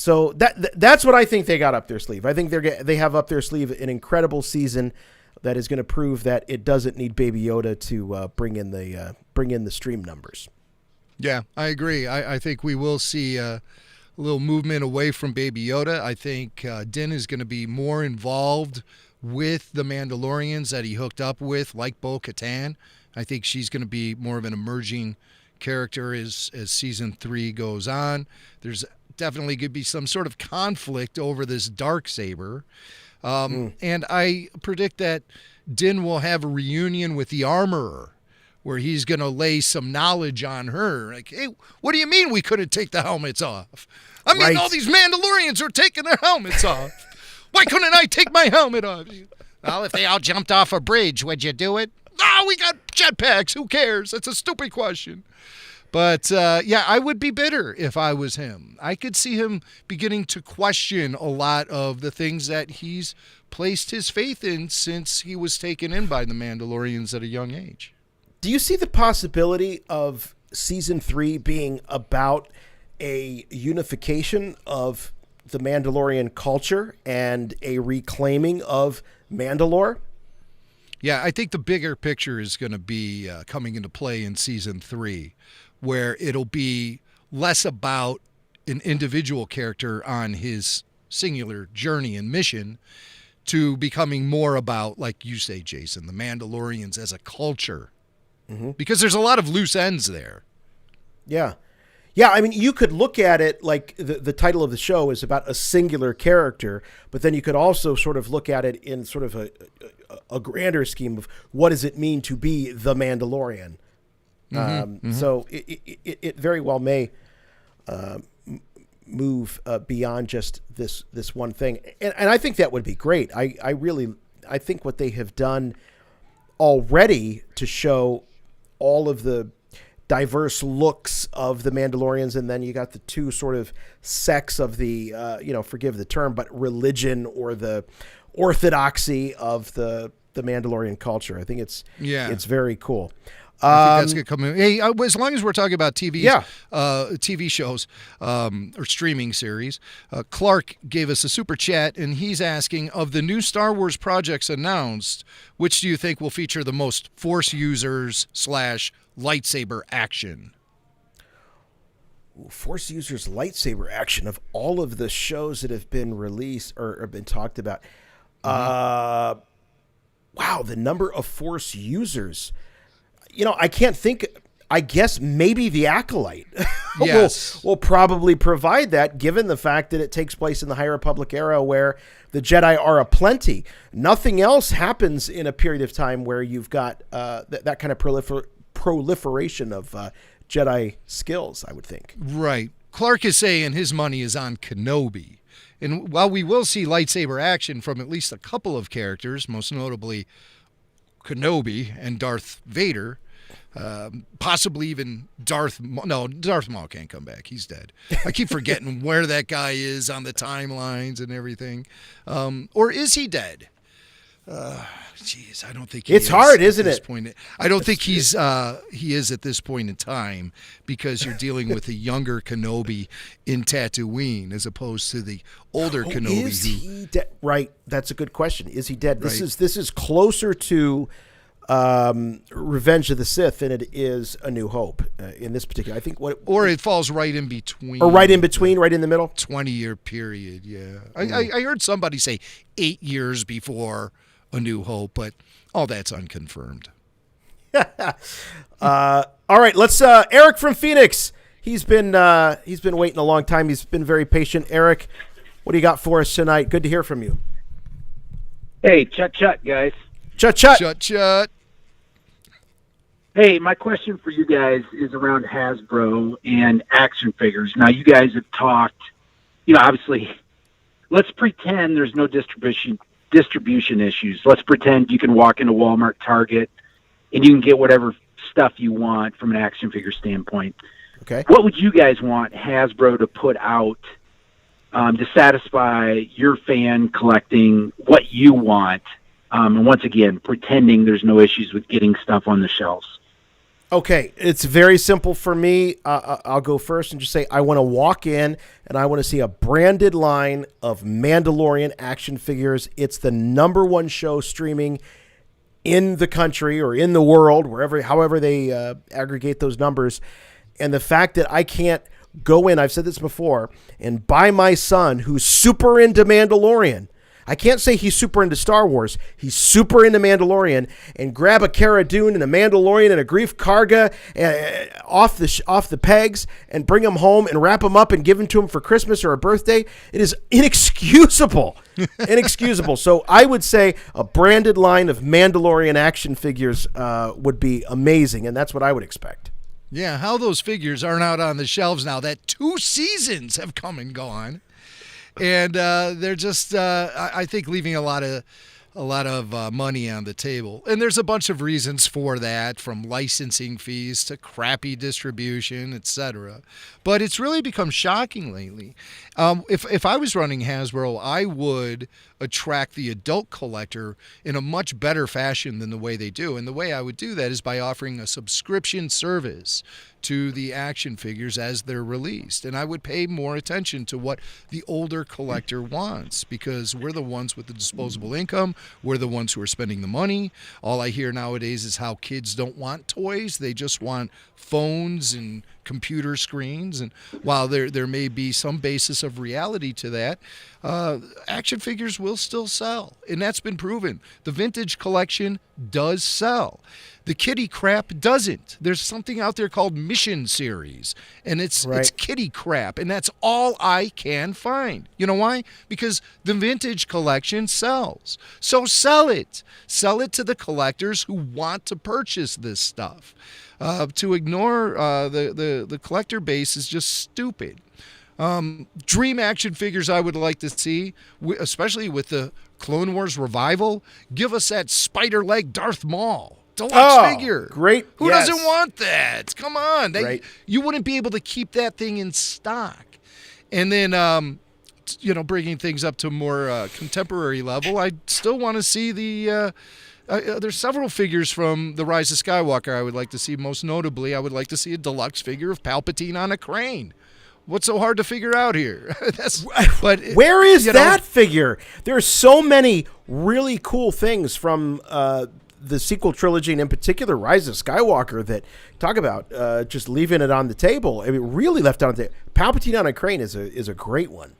So that's what I think they got up their sleeve. I think they have up their sleeve an incredible season that is going to prove that it doesn't need Baby Yoda to bring in the stream numbers. Yeah, I agree. I think we will see a little movement away from Baby Yoda. I think Din is going to be more involved with the Mandalorians that he hooked up with, like Bo-Katan. I think she's going to be more of an emerging character as season 3 goes on. There's definitely going to be some sort of conflict over this Darksaber. And I predict that Din will have a reunion with the Armorer, where he's going to lay some knowledge on her. Like, hey, what do you mean we couldn't take the helmets off? I mean, all these Mandalorians are taking their helmets off. Why couldn't I take my helmet off? Well, if they all jumped off a bridge, would you do it? No, we got jetpacks. Who cares? That's a stupid question. But, yeah, I would be bitter if I was him. I could see him beginning to question a lot of the things that he's placed his faith in since he was taken in by the Mandalorians at a young age. Do you see the possibility of season 3 being about a unification of the Mandalorian culture and a reclaiming of Mandalore? Yeah, I think the bigger picture is going to be coming into play in season 3, where it'll be less about an individual character on his singular journey and mission to becoming more about, like you say, Jason, the Mandalorians as a culture. Mm-hmm. Because there's a lot of loose ends there. Yeah. Yeah, I mean, you could look at it like the title of the show is about a singular character, but then you could also sort of look at it in sort of a grander scheme of what does it mean to be the Mandalorian. So it very well may move beyond just this one thing. And I think that would be great. I think what they have done already to show all of the diverse looks of the Mandalorians, and then you got the two sort of sects of the, forgive the term, but religion or the orthodoxy of the Mandalorian culture. I think it's very cool. I think that's going to come in. Hey, as long as we're talking about TV shows or streaming series, Clark gave us a super chat, and he's asking, of the new Star Wars projects announced, which do you think will feature the most Force users / lightsaber action? Force users lightsaber action of all of the shows that have been released or have been talked about. Wow, the number of Force users. I can't think. I guess maybe the Acolyte will probably provide that, given the fact that it takes place in the High Republic era where the Jedi are aplenty. Nothing else happens in a period of time where you've got that kind of proliferation of Jedi skills, I would think. Right. Clark is saying his money is on Kenobi. And while we will see lightsaber action from at least a couple of characters, most notably Kenobi and Darth Vader, possibly even Darth Maul can't come back. He's dead. I keep forgetting where that guy is on the timelines and everything. Or is he dead? I don't think he it's is hard, isn't it? Point. I don't think he is at this point in time, because you're dealing with a younger Kenobi in Tatooine as opposed to the older Kenobi. Is he dead? Right, that's a good question. Is he dead? Right. This is closer to Revenge of the Sith than it is A New Hope in this particular. I think or it falls right in between. Or right in between, right in the middle. 20-year period. Yeah, I heard somebody say 8 years before A New Hope, but all that's unconfirmed. All right, let's Eric from Phoenix. He's been waiting a long time. He's been very patient. Eric, what do you got for us tonight? Good to hear from you. Hey, chut guys. Chut. Hey, my question for you guys is around Hasbro and action figures. Now, you guys have talked, obviously, let's pretend there's no distribution issues. Let's pretend you can walk into Walmart, Target, and you can get whatever stuff you want from an action figure standpoint. Okay. What would you guys want Hasbro to put out to satisfy your fan collecting what you want? And once again, pretending there's no issues with getting stuff on the shelves. Okay, it's very simple for me. I'll go first and just say I want to walk in and I want to see a branded line of Mandalorian action figures. It's the number one show streaming in the country or in the world, however they aggregate those numbers. And the fact that I can't go in, I've said this before, and buy my son who's super into Mandalorian. I can't say he's super into Star Wars. He's super into Mandalorian, and grab a Cara Dune and a Mandalorian and a Grief Karga off the pegs and bring him home and wrap him up and give him to him for Christmas or a birthday. It is inexcusable. Inexcusable. So I would say a branded line of Mandalorian action figures would be amazing, and that's what I would expect. Yeah, how those figures aren't out on the shelves now that 2 seasons have come and gone. And they're just, I think, leaving a lot of money on the table. And there's a bunch of reasons for that, from licensing fees to crappy distribution, etc. But it's really become shocking lately. If I was running Hasbro, I would attract the adult collector in a much better fashion than the way they do. And the way I would do that is by offering a subscription service to the action figures as they're released. And I would pay more attention to what the older collector wants, because we're the ones with the disposable income. We're the ones who are spending the money. All I hear nowadays is how kids don't want toys. They just want phones and computer screens. And while there may be some basis of reality to that, action figures will still sell. And that's been proven. The vintage collection does sell. The kiddie crap doesn't. There's something out there called Mission Series, and it's kiddie crap, and that's all I can find. You know why? Because the vintage collection sells. So sell it. Sell it to the collectors who want to purchase this stuff. To ignore the collector base is just stupid. Dream action figures I would like to see, especially with the Clone Wars revival. Give us that spider leg Darth Maul. Deluxe figure. Great. Who doesn't want that? Come on. You wouldn't be able to keep that thing in stock. And then, bringing things up to a more contemporary level, I still want to see the... there's several figures from The Rise of Skywalker I would like to see. Most notably, I would like to see a deluxe figure of Palpatine on a crane. What's so hard to figure out here? Where is that figure? There are so many really cool things from... the sequel trilogy, and in particular Rise of Skywalker, that talk about just leaving it on the table. I mean, really left on the table. Palpatine on a crane is a great one.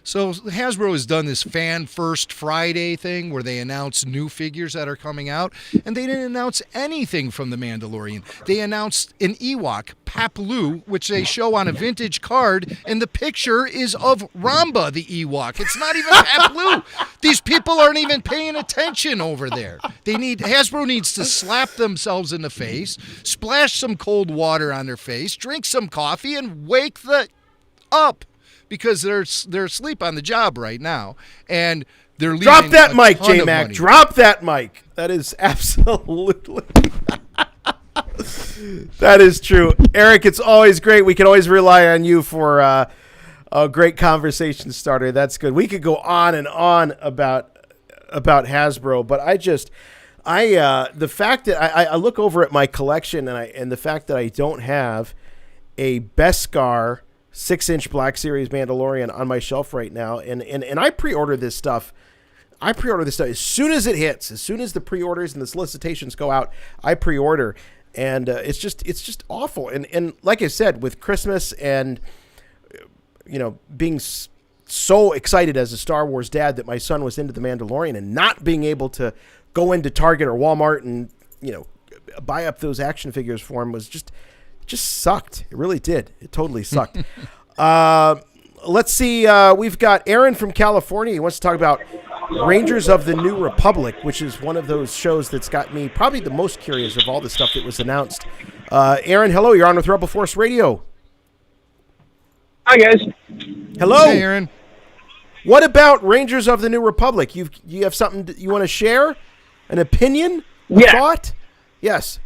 So Hasbro has done this Fan First Friday thing where they announce new figures that are coming out, and they didn't announce anything from The Mandalorian. They announced an Ewok, Paplu, which they show on a vintage card, and the picture is of Ramba the Ewok. It's not even Paplu. These people aren't even paying attention over there. Hasbro needs to slap themselves in the face, splash some cold water on their face, drink some coffee, and wake up. Because they're asleep on the job right now, and they're leaving. Drop that mic, J-Mac. Drop that mic. That is absolutely. That is true, Eric. It's always great. We can always rely on you for a great conversation starter. That's good. We could go on and on about Hasbro, but the fact that I look over at my collection and the fact that I don't have a Beskar 6-inch Black Series Mandalorian on my shelf right now, and I pre-order this stuff. As soon as it hits, as soon as the pre-orders and the solicitations go out, I pre-order, and it's just awful. And like I said, with Christmas and being so excited as a Star Wars dad that my son was into The Mandalorian, and not being able to go into Target or Walmart and buy up those action figures for him was just sucked. It really did. It totally sucked. Let's see. We've got Aaron from California. He wants to talk about Rangers of the New Republic, which is one of those shows that's got me probably the most curious of all the stuff that was announced. Aaron, hello. You're on with Rebel Force Radio. Hi, guys. Hello. Hey, Aaron. What about Rangers of the New Republic? You have something that you want to share? An opinion? Yeah. Thought? Yes.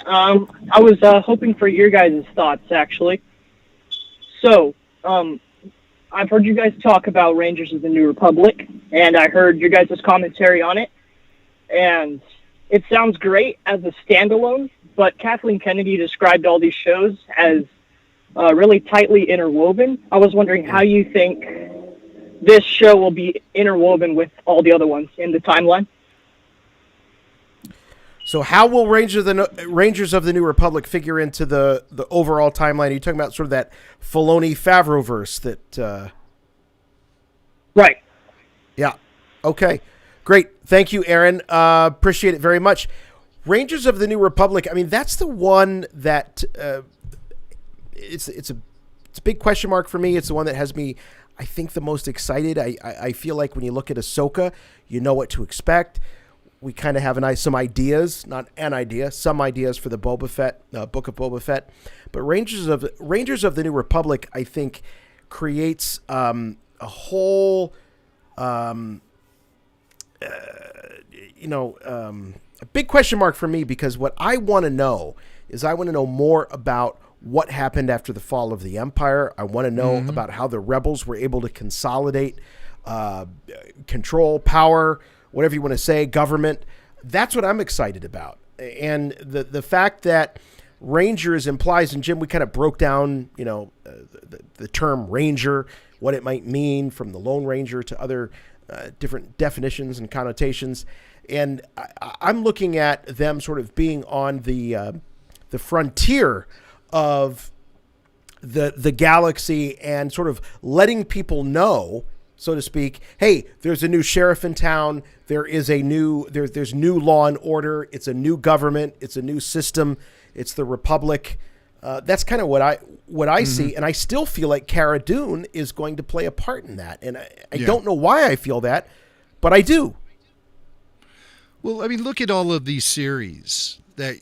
I was hoping for your guys' thoughts, actually. So, I've heard you guys talk about Rangers of the New Republic, and I heard your guys' commentary on it, and it sounds great as a standalone, but Kathleen Kennedy described all these shows as really tightly interwoven. I was wondering how you think this show will be interwoven with all the other ones in the timeline. So how will Rangers of the New Republic figure into the overall timeline? Are you talking about sort of that Filoni Favreau-verse that... Right. Yeah. Okay. Great. Thank you, Aaron. Appreciate it very much. Rangers of the New Republic, I mean, that's the one that... It's a big question mark for me. It's the one that has me, I think, the most excited. I feel like when you look at Ahsoka, you know what to expect. We kind of have some ideas, not an idea, some ideas for the Boba Fett book of Boba Fett. But Rangers of the New Republic, I think, creates a whole, a big question mark for me, because what I want to know is more about what happened after the fall of the Empire. I want to know about how the rebels were able to consolidate control, power, whatever you want to say, government. That's what I'm excited about. And the fact that Rangers implies, and Jim, we kind of broke down, the term Ranger, what it might mean from the Lone Ranger to other different definitions and connotations. And I'm looking at them sort of being on the frontier of the galaxy and sort of letting people know, so to speak, hey, there's a new sheriff in town. There is there's new law and order. It's a new government. It's a new system. It's the Republic. That's kind of what I see. And I still feel like Cara Dune is going to play a part in that. And I don't know why I feel that, but I do. Well, I mean, look at all of these series that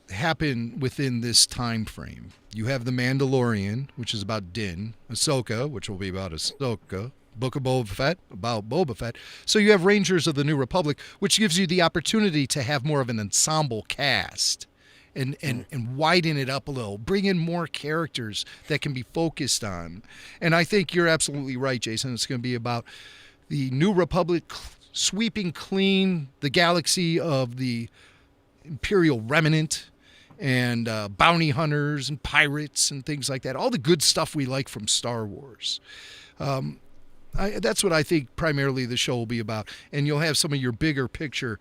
happen within this time frame. You have The Mandalorian, which is about Din, Ahsoka, which will be about Ahsoka, Book of Boba Fett, about Boba Fett. So you have Rangers of the New Republic, which gives you the opportunity to have more of an ensemble cast and widen it up a little, bring in more characters that can be focused on. And I think you're absolutely right, Jason. It's going to be about the New Republic sweeping clean the galaxy of the Imperial remnant and bounty hunters and pirates and things like that. All the good stuff we like from Star Wars. That's what I think primarily the show will be about. And you'll have some of your bigger picture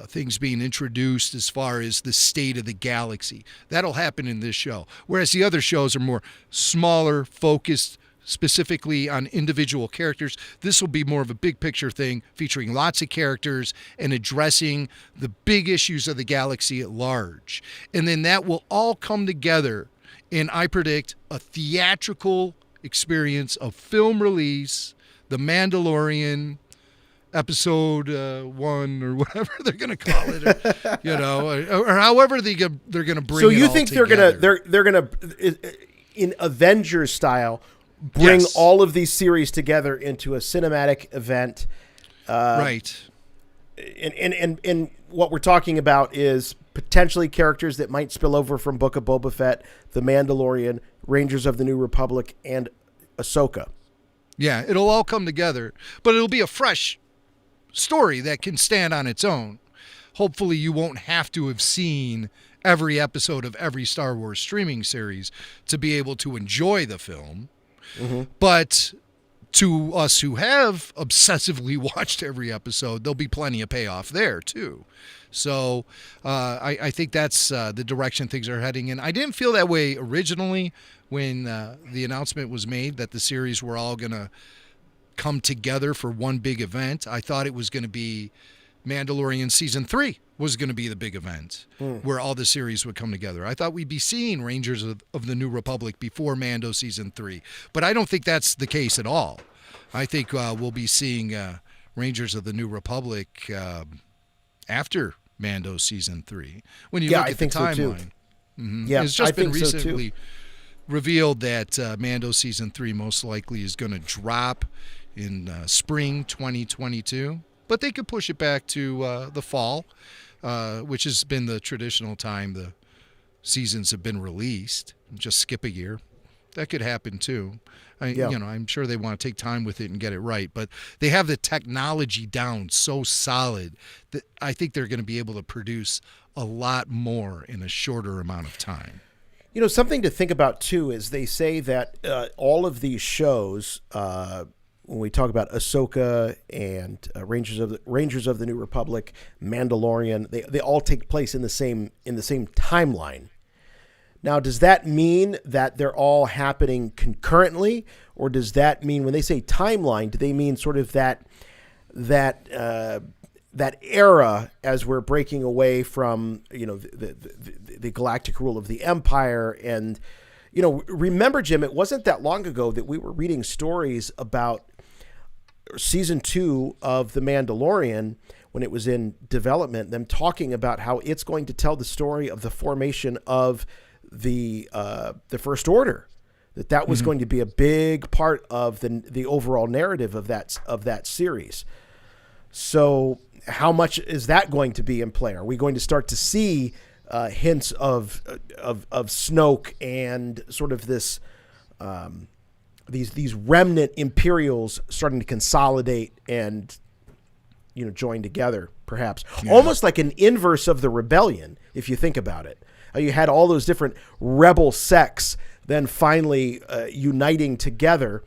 things being introduced as far as the state of the galaxy. That'll happen in this show. Whereas the other shows are more smaller, focused specifically on individual characters. This will be more of a big picture thing featuring lots of characters and addressing the big issues of the galaxy at large. And then that will all come together in, I predict, a theatrical experience of film release, The Mandalorian episode 1 or whatever they're going to call it, or however they're going to bring it all together. So you think they're going to in Avengers style bring all of these series together into a cinematic event. Right. And what we're talking about is potentially characters that might spill over from Book of Boba Fett, The Mandalorian, Rangers of the New Republic, and Ahsoka. Yeah, it'll all come together, but it'll be a fresh story that can stand on its own. Hopefully you won't have to have seen every episode of every Star Wars streaming series to be able to enjoy the film. But to us who have obsessively watched every episode, there'll be plenty of payoff there too. So I think that's the direction things are heading in. I didn't feel that way originally when the announcement was made that the series were all going to come together for one big event. I thought it was going to be Mandalorian Season 3 was going to be the big event where all the series would come together. I thought we'd be seeing Rangers of the New Republic before Mando Season 3, but I don't think that's the case at all. I think we'll be seeing Rangers of the New Republic after Mando Season 3. When you look at the timeline. Yeah, it's just been recently revealed that Mando Season 3 most likely is going to drop in spring 2022, but they could push it back to the fall, which has been the traditional time the seasons have been released. Just skip a year. That could happen too. Yeah. I'm sure they want to take time with it and get it right, but they have the technology down so solid that I think they're going to be able to produce a lot more in a shorter amount of time. Something to think about too is they say that all of these shows, when we talk about Ahsoka and Rangers of the New Republic, Mandalorian, they all take place in the same timeline. Now, does that mean that they're all happening concurrently, or does that mean when they say timeline, do they mean sort of that era as we're breaking away from the galactic rule of the Empire? And remember, Jim, it wasn't that long ago that we were reading stories about season 2 of The Mandalorian when it was in development, them talking about how it's going to tell the story of the formation of the First Order, that was going to be a big part of the overall narrative of that series. So how much is that going to be in play? Are we going to start to see hints of Snoke and sort of this these remnant Imperials starting to consolidate and join together, perhaps almost like an inverse of the rebellion, if you think about it. You had all those different rebel sects then finally uniting together.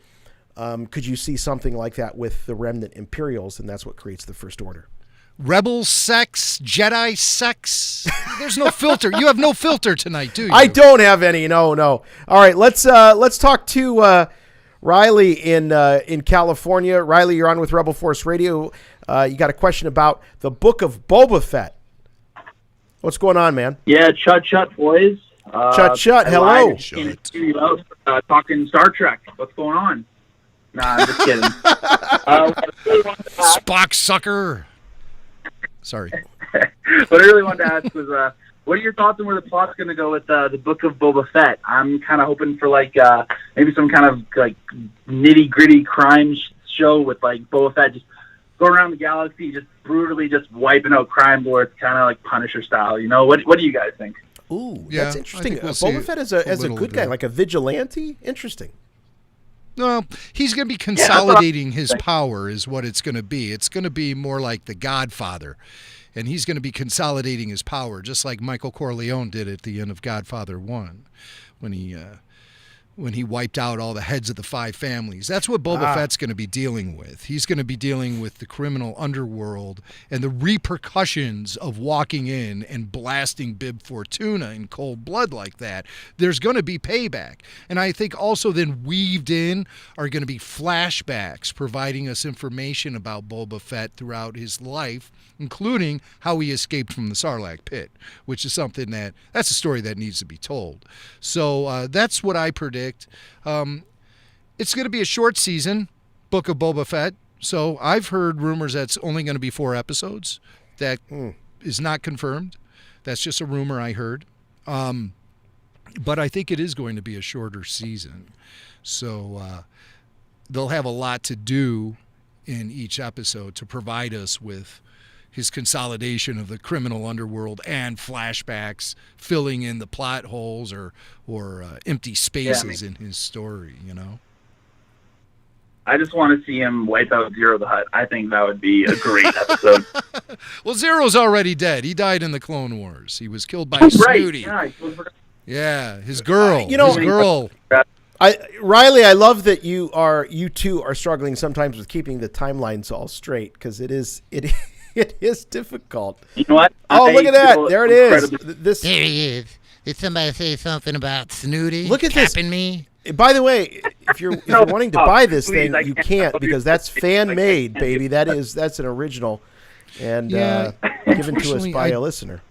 Could you see something like that with the remnant Imperials, and that's what creates the First Order? Rebel sex, Jedi sex. There's no filter. You have no filter tonight, do you? I don't have any. No. All right, let's talk to Riley in California. Riley, you're on with Rebel Force Radio. You got a question about the Book of Boba Fett. What's going on, man? Yeah, chut, boys. Chut. Hello. Talking Star Trek. What's going on? Nah, I'm just kidding. Spock sucker. Sorry. What I really wanted to ask was, what are your thoughts on where the plot's going to go with the Book of Boba Fett? I'm kind of hoping for maybe some kind of nitty gritty crime show with Boba Fett just going around the galaxy, just brutally just wiping out crime lords, kind of like Punisher style. What do you guys think? Ooh, that's interesting. Boba Fett as a good guy, like a vigilante. Interesting. No, he's going to be consolidating his power is what it's going to be. It's going to be more like the Godfather, and he's going to be consolidating his power, just like Michael Corleone did at the end of Godfather 1 when he wiped out all the heads of the 5 families. That's what Boba Fett's going to be dealing with. He's going to be dealing with the criminal underworld and the repercussions of walking in and blasting Bib Fortuna in cold blood like that. There's going to be payback. And I think also then weaved in are going to be flashbacks providing us information about Boba Fett throughout his life, including how he escaped from the Sarlacc pit, which is something that's a story that needs to be told. So that's what I predict. It's going to be a short season, Book of Boba Fett. So I've heard rumors that's only going to be 4 episodes. That is not confirmed. That's just a rumor I heard. But I think it is going to be a shorter season. So they'll have a lot to do in each episode to provide us with his consolidation of the criminal underworld and flashbacks filling in the plot holes or empty spaces in his story, I just want to see him wipe out Zero the Hutt. I think that would be a great episode. Well, Zero's already dead. He died in the Clone Wars. He was killed by Snooty. Yeah, his girl. His girl. Riley, I love that you two are struggling sometimes with keeping the timelines all straight, because it is difficult. You know what? Look at that. There it is. There he is. Did somebody say something about Snooty? Look at this. Me? By the way, if you're wanting to buy this thing, you can't, because that's fan made, baby. That's an original, and given to us by a listener.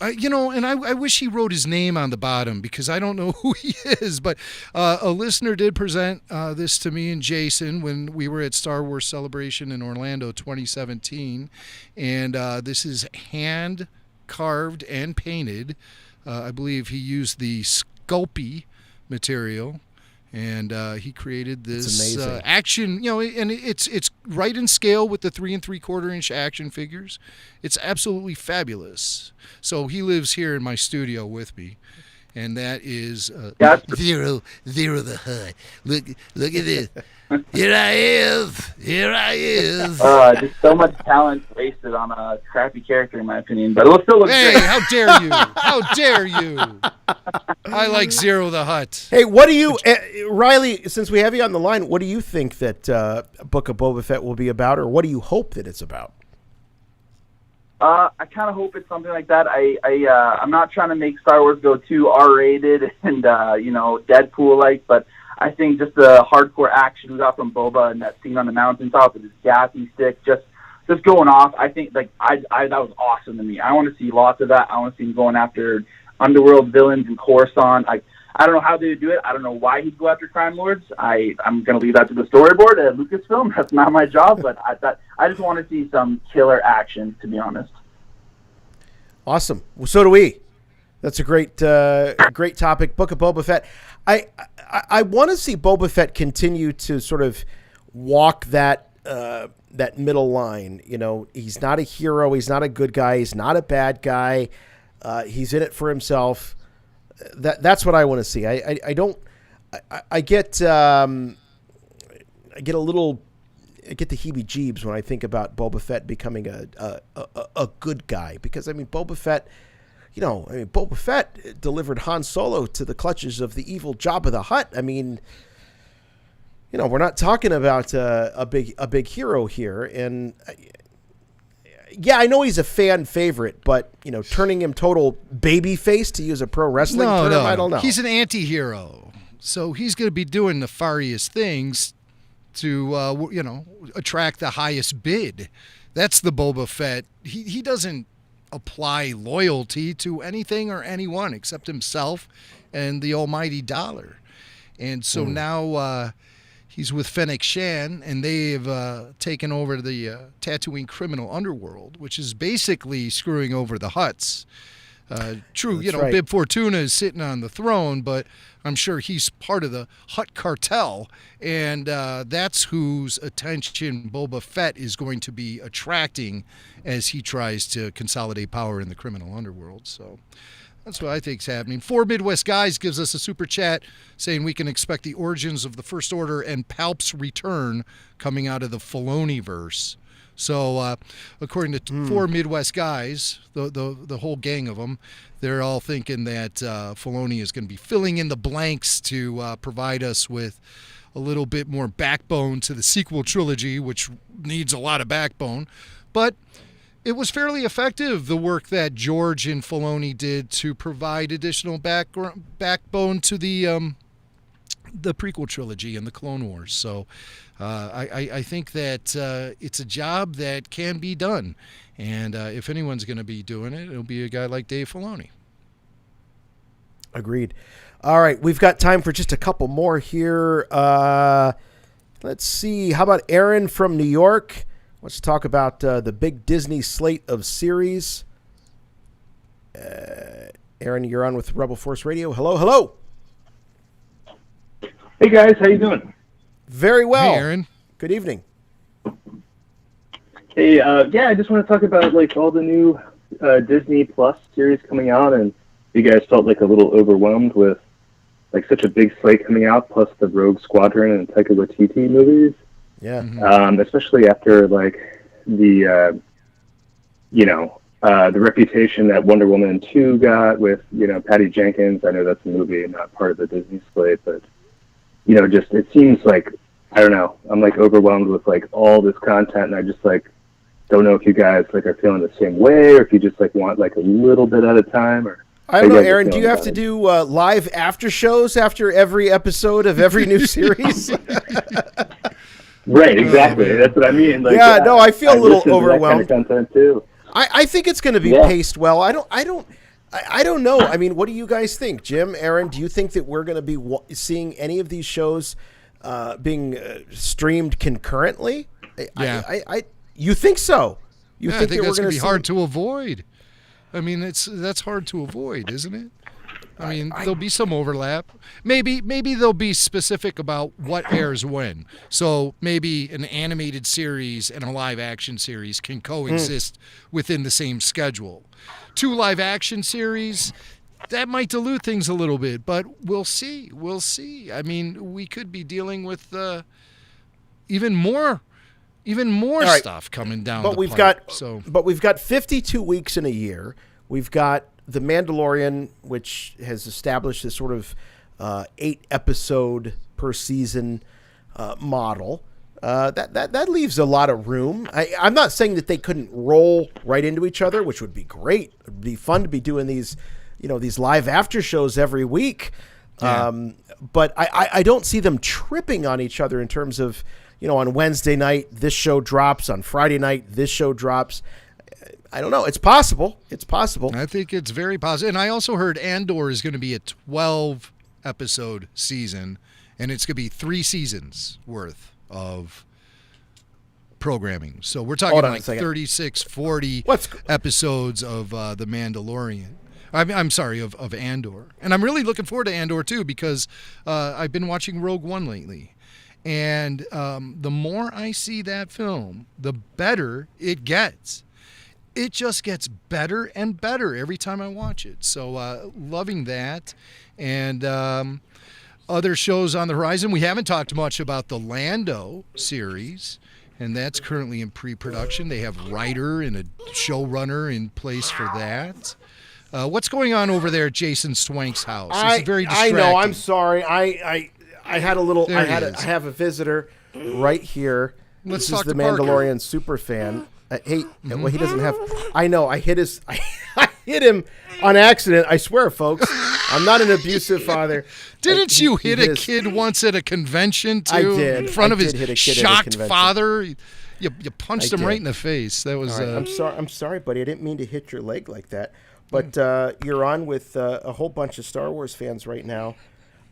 I wish he wrote his name on the bottom, because I don't know who he is, but a listener did present this to me and Jason when we were at Star Wars Celebration in Orlando 2017, and this is hand carved and painted. I believe he used the Sculpey material, and he created this action, and it's right in scale with the 3 3/4 inch action figures. It's absolutely fabulous. So he lives here in my studio with me, and that is Zero the Hutt. Look at this. Here I is. Just so much talent wasted on a crappy character, in my opinion. But it'll still look Hey, great. how dare you? How dare you? I like Zero the Hutt. Hey, what do you, Riley? Since we have you on the line, what do you think that Book of Boba Fett will be about, or what do you hope that it's about? I kind of hope it's something like that. I'm not trying to make Star Wars go too R-rated and Deadpool-like, but I think just the hardcore action we got from Boba and that scene on the mountaintop with his gassy stick, just going off. I think that was awesome to me. I want to see lots of that. I want to see him going after underworld villains in Coruscant. I don't know how they would do it. I don't know why he'd go after crime lords. I'm going to leave that to the storyboard at Lucasfilm. That's not my job, but I just want to see some killer action, to be honest. Awesome. Well, so do we. That's a great topic. Book of Boba Fett. I want to see Boba Fett continue to sort of walk that middle line. You know, he's not a hero. He's not a good guy. He's not a bad guy. He's in it for himself. That's what I want to see. I get the heebie-jeebs when I think about Boba Fett becoming a good guy, because I mean Boba Fett. Boba Fett delivered Han Solo to the clutches of the evil Jabba the Hutt. I mean, we're not talking about a big hero here. And yeah, I know he's a fan favorite, but turning him total baby face, to use a pro wrestling term, I don't know. He's an anti-hero, so he's going to be doing nefarious things to attract the highest bid. That's the Boba Fett. He doesn't apply loyalty to anything or anyone except himself and the almighty dollar. And so now he's with Fennec Shan, and they've taken over the Tatooine criminal underworld, which is basically screwing over the Hutts. True, right. Bib Fortuna is sitting on the throne, but I'm sure he's part of the Hutt cartel, and that's whose attention Boba Fett is going to be attracting as he tries to consolidate power in the criminal underworld. So that's what I think is happening. 4 Midwest Guys gives us a super chat saying we can expect the origins of the First Order and Palp's return coming out of the Filoni verse. So according to 4 Midwest Guys, the whole gang of them, they're all thinking that Filoni is going to be filling in the blanks to provide us with a little bit more backbone to the sequel trilogy, which needs a lot of backbone. But it was fairly effective, the work that George and Filoni did to provide additional backbone to the prequel trilogy and the Clone Wars. So I think that it's a job that can be done. And if anyone's going to be doing it, it'll be a guy like Dave Filoni. Agreed. All right, we've got time for just a couple more here. Let's see. How about Aaron from New York? Let's talk about the big Disney slate of series. Aaron, you're on with Rebel Force Radio. Hello. Hey guys, how you doing? Very well. Hey, Aaron. Good evening. Hey, I just want to talk about all the new Disney Plus series coming out, and you guys felt a little overwhelmed with such a big slate coming out, plus the Rogue Squadron and Taika Waititi movies. Yeah. Especially after the reputation that Wonder Woman 2 got with Patty Jenkins. I know that's a movie and not part of the Disney slate, but just it seems I don't know. I'm overwhelmed with all this content, and I just don't know if you guys are feeling the same way, or if you just want a little bit at a time, or. I don't know, Aaron, do you have to do live after shows after every episode of every new series? Right, exactly. That's what I mean. I feel a little overwhelmed. That kind of content too. I think it's going to be paced well. I don't know. I mean, what do you guys think, Jim, Aaron? Do you think that we're going to be seeing any of these shows being streamed concurrently? Yeah. You think so? I think that's going to be hard to avoid. I mean, that's hard to avoid, isn't it? I mean, there'll be some overlap. Maybe they'll be specific about what airs when. So maybe an animated series and a live action series can coexist within the same schedule. 2 live action series, that might dilute things a little bit, but we'll see. We'll see. I mean, we could be dealing with even more right. stuff coming down. But we've got 52 weeks in a year. We've got The Mandalorian, which has established this sort of 8 episode per season model. That leaves a lot of room. I'm not saying that they couldn't roll right into each other, which would be great. It'd be fun to be doing these live after shows every week. Yeah. But I don't see them tripping on each other in terms of, on Wednesday night, this show drops. On Friday night, this show drops. I don't know. It's possible. It's possible. I think it's very possible. And I also heard Andor is going to be a 12-episode season, and it's going to be 3 seasons worth of programming. So we're talking like 36, 40 episodes of The Mandalorian. I'm sorry, of Andor. And I'm really looking forward to Andor, too, because I've been watching Rogue One lately. And the more I see that film, the better it gets. It just gets better and better every time I watch it. So loving that. And other shows on the horizon. We haven't talked much about the Lando series, and that's currently in pre-production. They have writer and a showrunner in place for that. What's going on over there at Jason Swank's house? It's very distracting. I know. I'm sorry. I had a little. I have a visitor right here. Let's this talk is the to Parker. Mandalorian super fan. Hey, well, he doesn't have. I know. I hit him on accident. I swear, folks. I'm not an abusive father. Didn't you hit a kid once at a convention too? I did. In front of I his did hit a kid shocked at a convention. father. You punched I him did. right in the face. That was. All right. I'm sorry, buddy. I didn't mean to hit your leg like that. But you're on with a whole bunch of Star Wars fans right now.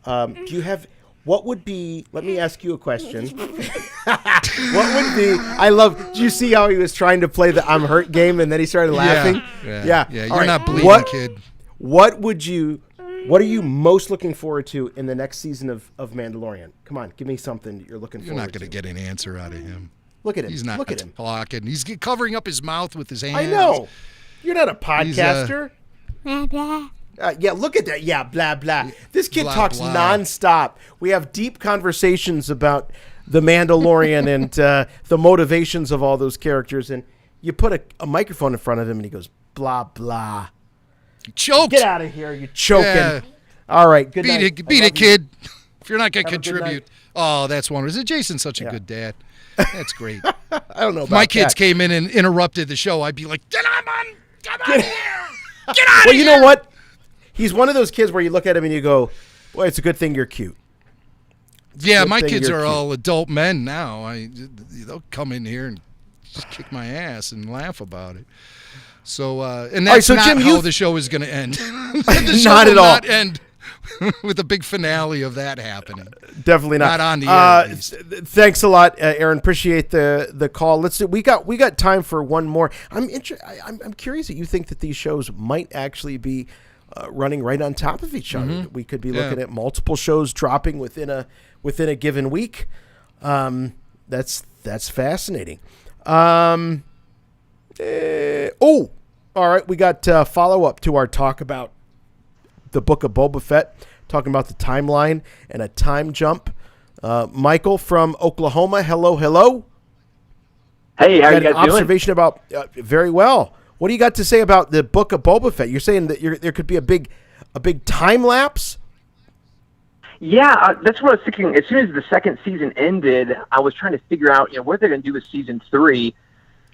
Do you have? What would be? Let me ask you a question. What would be? I love. Did you see how he was trying to play the "I'm hurt" game, and then he started laughing? Yeah. You're All not bleeding, kid. What are you most looking forward to in the next season of Mandalorian? Come on, give me something that you're looking You're forward to. not going to get an answer out of him. Look at him. He's not Look at him. talking. He's covering up his mouth with his hands. I know. You're not a podcaster. Yeah, look at that. Yeah, blah, blah. This kid Blah, talks blah. nonstop. We have deep conversations about The Mandalorian and the motivations of all those characters. And you put a microphone in front of him and he goes, blah, blah. Choked. Get out of here. You're choking. Yeah. All right. Good night. Beat it, kid. If you're not going to Have a good contribute. Oh, that's wonderful. Isn't Jason such a good dad? That's great. I don't know about If my kids that. came in and interrupted the show, I'd be like, get out of here. Get out Well, of here. you know what? He's one of those kids where you look at him and you go, well, it's a good thing you're cute. Yeah, Good my thing kids you're are cute. all adult men now. They'll come in here and just kick my ass and laugh about it. So, and All right, that's so not Jim, how you- the show is going to end. The show Not will at all. Not end with a big finale of that happening. Definitely not. Not on the air, at least. Thanks a lot, Aaron. Appreciate the call. Let's see. We got time for one more. I'm curious that you think that these shows might actually be running right on top of each other. Mhm. We could be Yeah. looking at multiple shows dropping within a given week. That's fascinating. All right. We got follow up to our talk about the Book of Boba Fett, talking about the timeline and a time jump. Michael from Oklahoma. Hello. Hey, how Got you an guys doing? observation about very well. What do you got to say about the Book of Boba Fett? You're saying that there could be a big time lapse? Yeah, that's what I was thinking. As soon as the second season ended, I was trying to figure out, what they're going to do with season 3.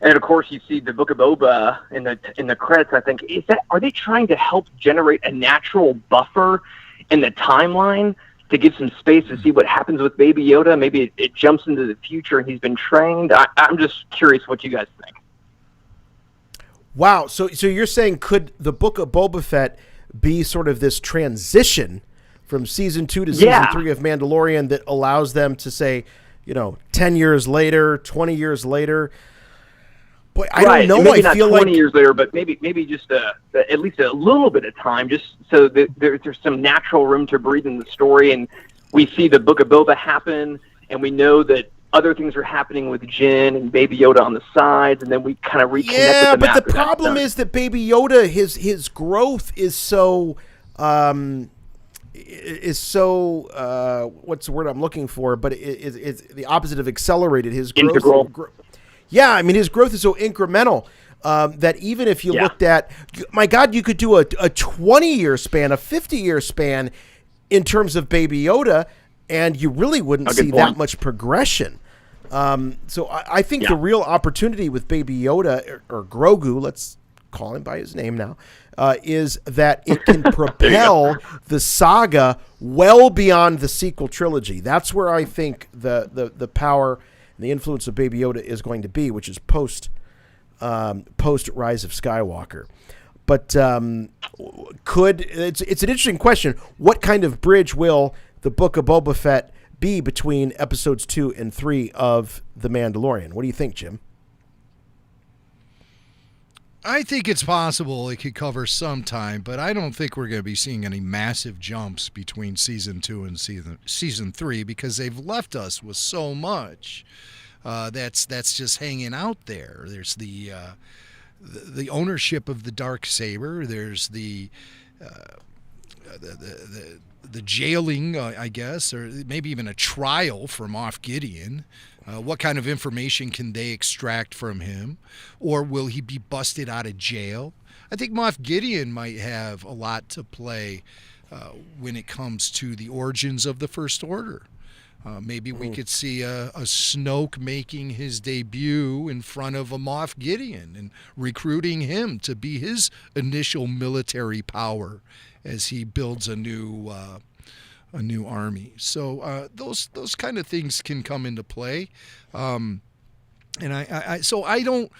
And of course, you see the Book of Boba in the credits. I think are they trying to help generate a natural buffer in the timeline to give some space to see what happens with Baby Yoda? Maybe it jumps into the future and he's been trained. I'm just curious what you guys think. Wow. So you're saying could the Book of Boba Fett be sort of this transition from season 2 to season 3 of Mandalorian that allows them to say, 10 years later, 20 years later? Boy, I don't know. Maybe I feel not 20 like years later, but maybe just at least a little bit of time, just so that there's some natural room to breathe in the story, and we see the Book of Boba happen, and we know that other things are happening with Jin and Baby Yoda on the sides, and then we kind of reconnect with them but after the problem that's done. is that Baby Yoda, his growth is so is so what's the word I'm looking for? But it's the opposite of accelerated. His growth, Integral. Yeah, I mean his growth is so incremental that even if you looked at, my God, you could do a 20-year span, a 50-year span in terms of Baby Yoda, and you really wouldn't see that much progression. So I think the real opportunity with Baby Yoda or Grogu, let's call him by his name now, is that it can propel the saga well beyond the sequel trilogy. That's where I think the power and the influence of Baby Yoda is going to be, which is post Rise of Skywalker. But it's an interesting question. What kind of bridge will the Book of Boba Fett be between episodes 2 and 3 of The Mandalorian? What do you think, Jim? I think it's possible it could cover some time, but I don't think we're going to be seeing any massive jumps between season 2 and season 3 because they've left us with so much that's just hanging out there. There's the ownership of the Darksaber. There's the jailing, I guess, or maybe even a trial for Moff Gideon. What kind of information can they extract from him? Or will he be busted out of jail? I think Moff Gideon might have a lot to play when it comes to the origins of the First Order. Maybe we could see a Snoke making his debut in front of a Moff Gideon and recruiting him to be his initial military power as he builds a new army. So those kind of things can come into play. And I don't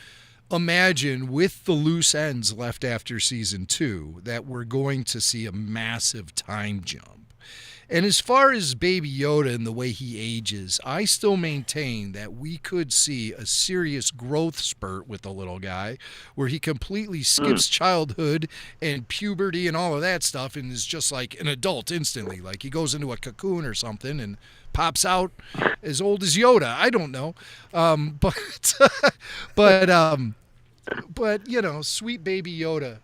imagine, with the loose ends left after season 2, that we're going to see a massive time jump. And as far as Baby Yoda and the way he ages, I still maintain that we could see a serious growth spurt with the little guy where he completely skips childhood and puberty and all of that stuff and is just like an adult instantly. Like he goes into a cocoon or something and pops out as old as Yoda. I don't know. But you know, sweet Baby Yoda.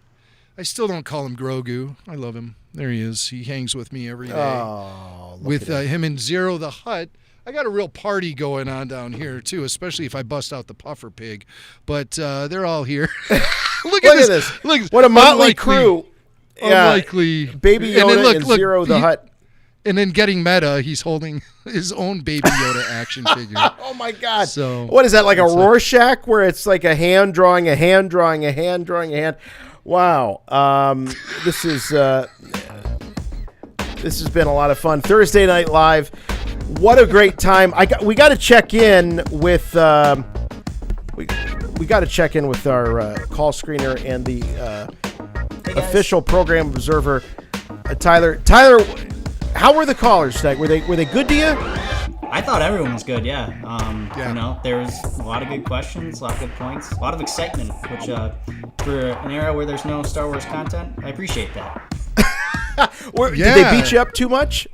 I still don't call him Grogu. I love him. There he is. He hangs with me every day. Oh, with him and Zero the Hutt. I got a real party going on down here, too, especially if I bust out the puffer pig. But they're all here. Look at this. Look, what a motley crew. Unlikely. Baby Yoda and Zero the Hutt. And then getting meta, he's holding his own Baby Yoda action figure. Oh, my God. So what is that, like a Rorschach where it's like a hand drawing a hand drawing a hand drawing a hand? Wow. This has been a lot of fun. Thursday Night Live. What a great time. We got to check in with we got to check in with our call screener and the official program observer, Tyler. Tyler, how were the callers tonight? Were they good to you? I thought everyone was good, yeah. You know, there was a lot of good questions, a lot of good points, a lot of excitement, which for an era where there's no Star Wars content, I appreciate that. Did they beat you up too much?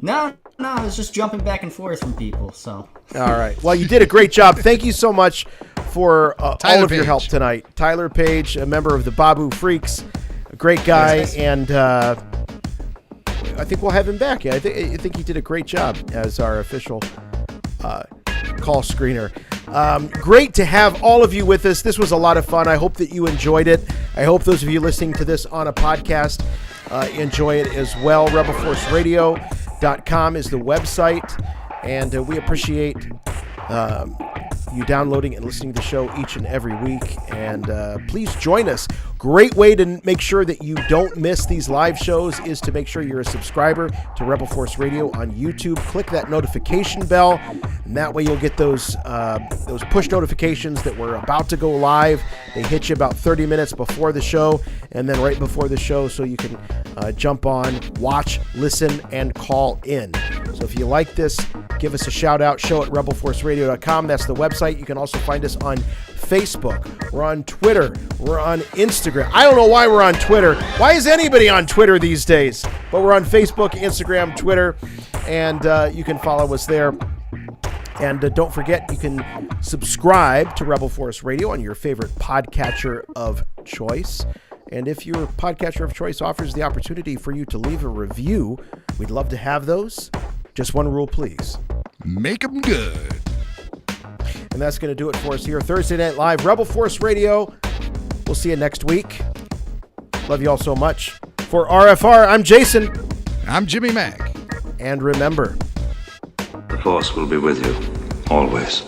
No, I was just jumping back and forth from people, so. All right. Well, you did a great job. Thank you so much for all of your help tonight. Tyler Page, a member of the Babu Freaks, a great guy, and I think we'll have him back. I think he did a great job as our official call screener. Great to have all of you with us. This was a lot of fun. I hope that you enjoyed it. I hope those of you listening to this on a podcast enjoy it as well. RebelForceRadio.com is the website, and we appreciate you downloading and listening to the show each and every week. And please join us. Great way to make sure that you don't miss these live shows is to make sure you're a subscriber to Rebel Force Radio on YouTube. Click that notification bell, and that way you'll get those push notifications that we're about to go live. They hit you about 30 minutes before the show and then right before the show, so you can jump on, watch, listen, and call in. So if you like this, give us a shout out. Show at rebelforceradio.com. That's the website. You can also find us on Facebook. We're on Twitter. We're on Instagram. I don't know why we're on Twitter. Why is anybody on Twitter these days? But we're on Facebook, Instagram, Twitter, and you can follow us there. And don't forget, you can subscribe to Rebel Force Radio on your favorite podcatcher of choice. And if your podcatcher of choice offers the opportunity for you to leave a review, we'd love to have those. Just one rule, please. Make them good. And that's going to do it for us here. Thursday Night Live, Rebel Force Radio. We'll see you next week. Love you all so much. For RFR, I'm Jason. I'm Jimmy Mack. And remember, the Force will be with you, always.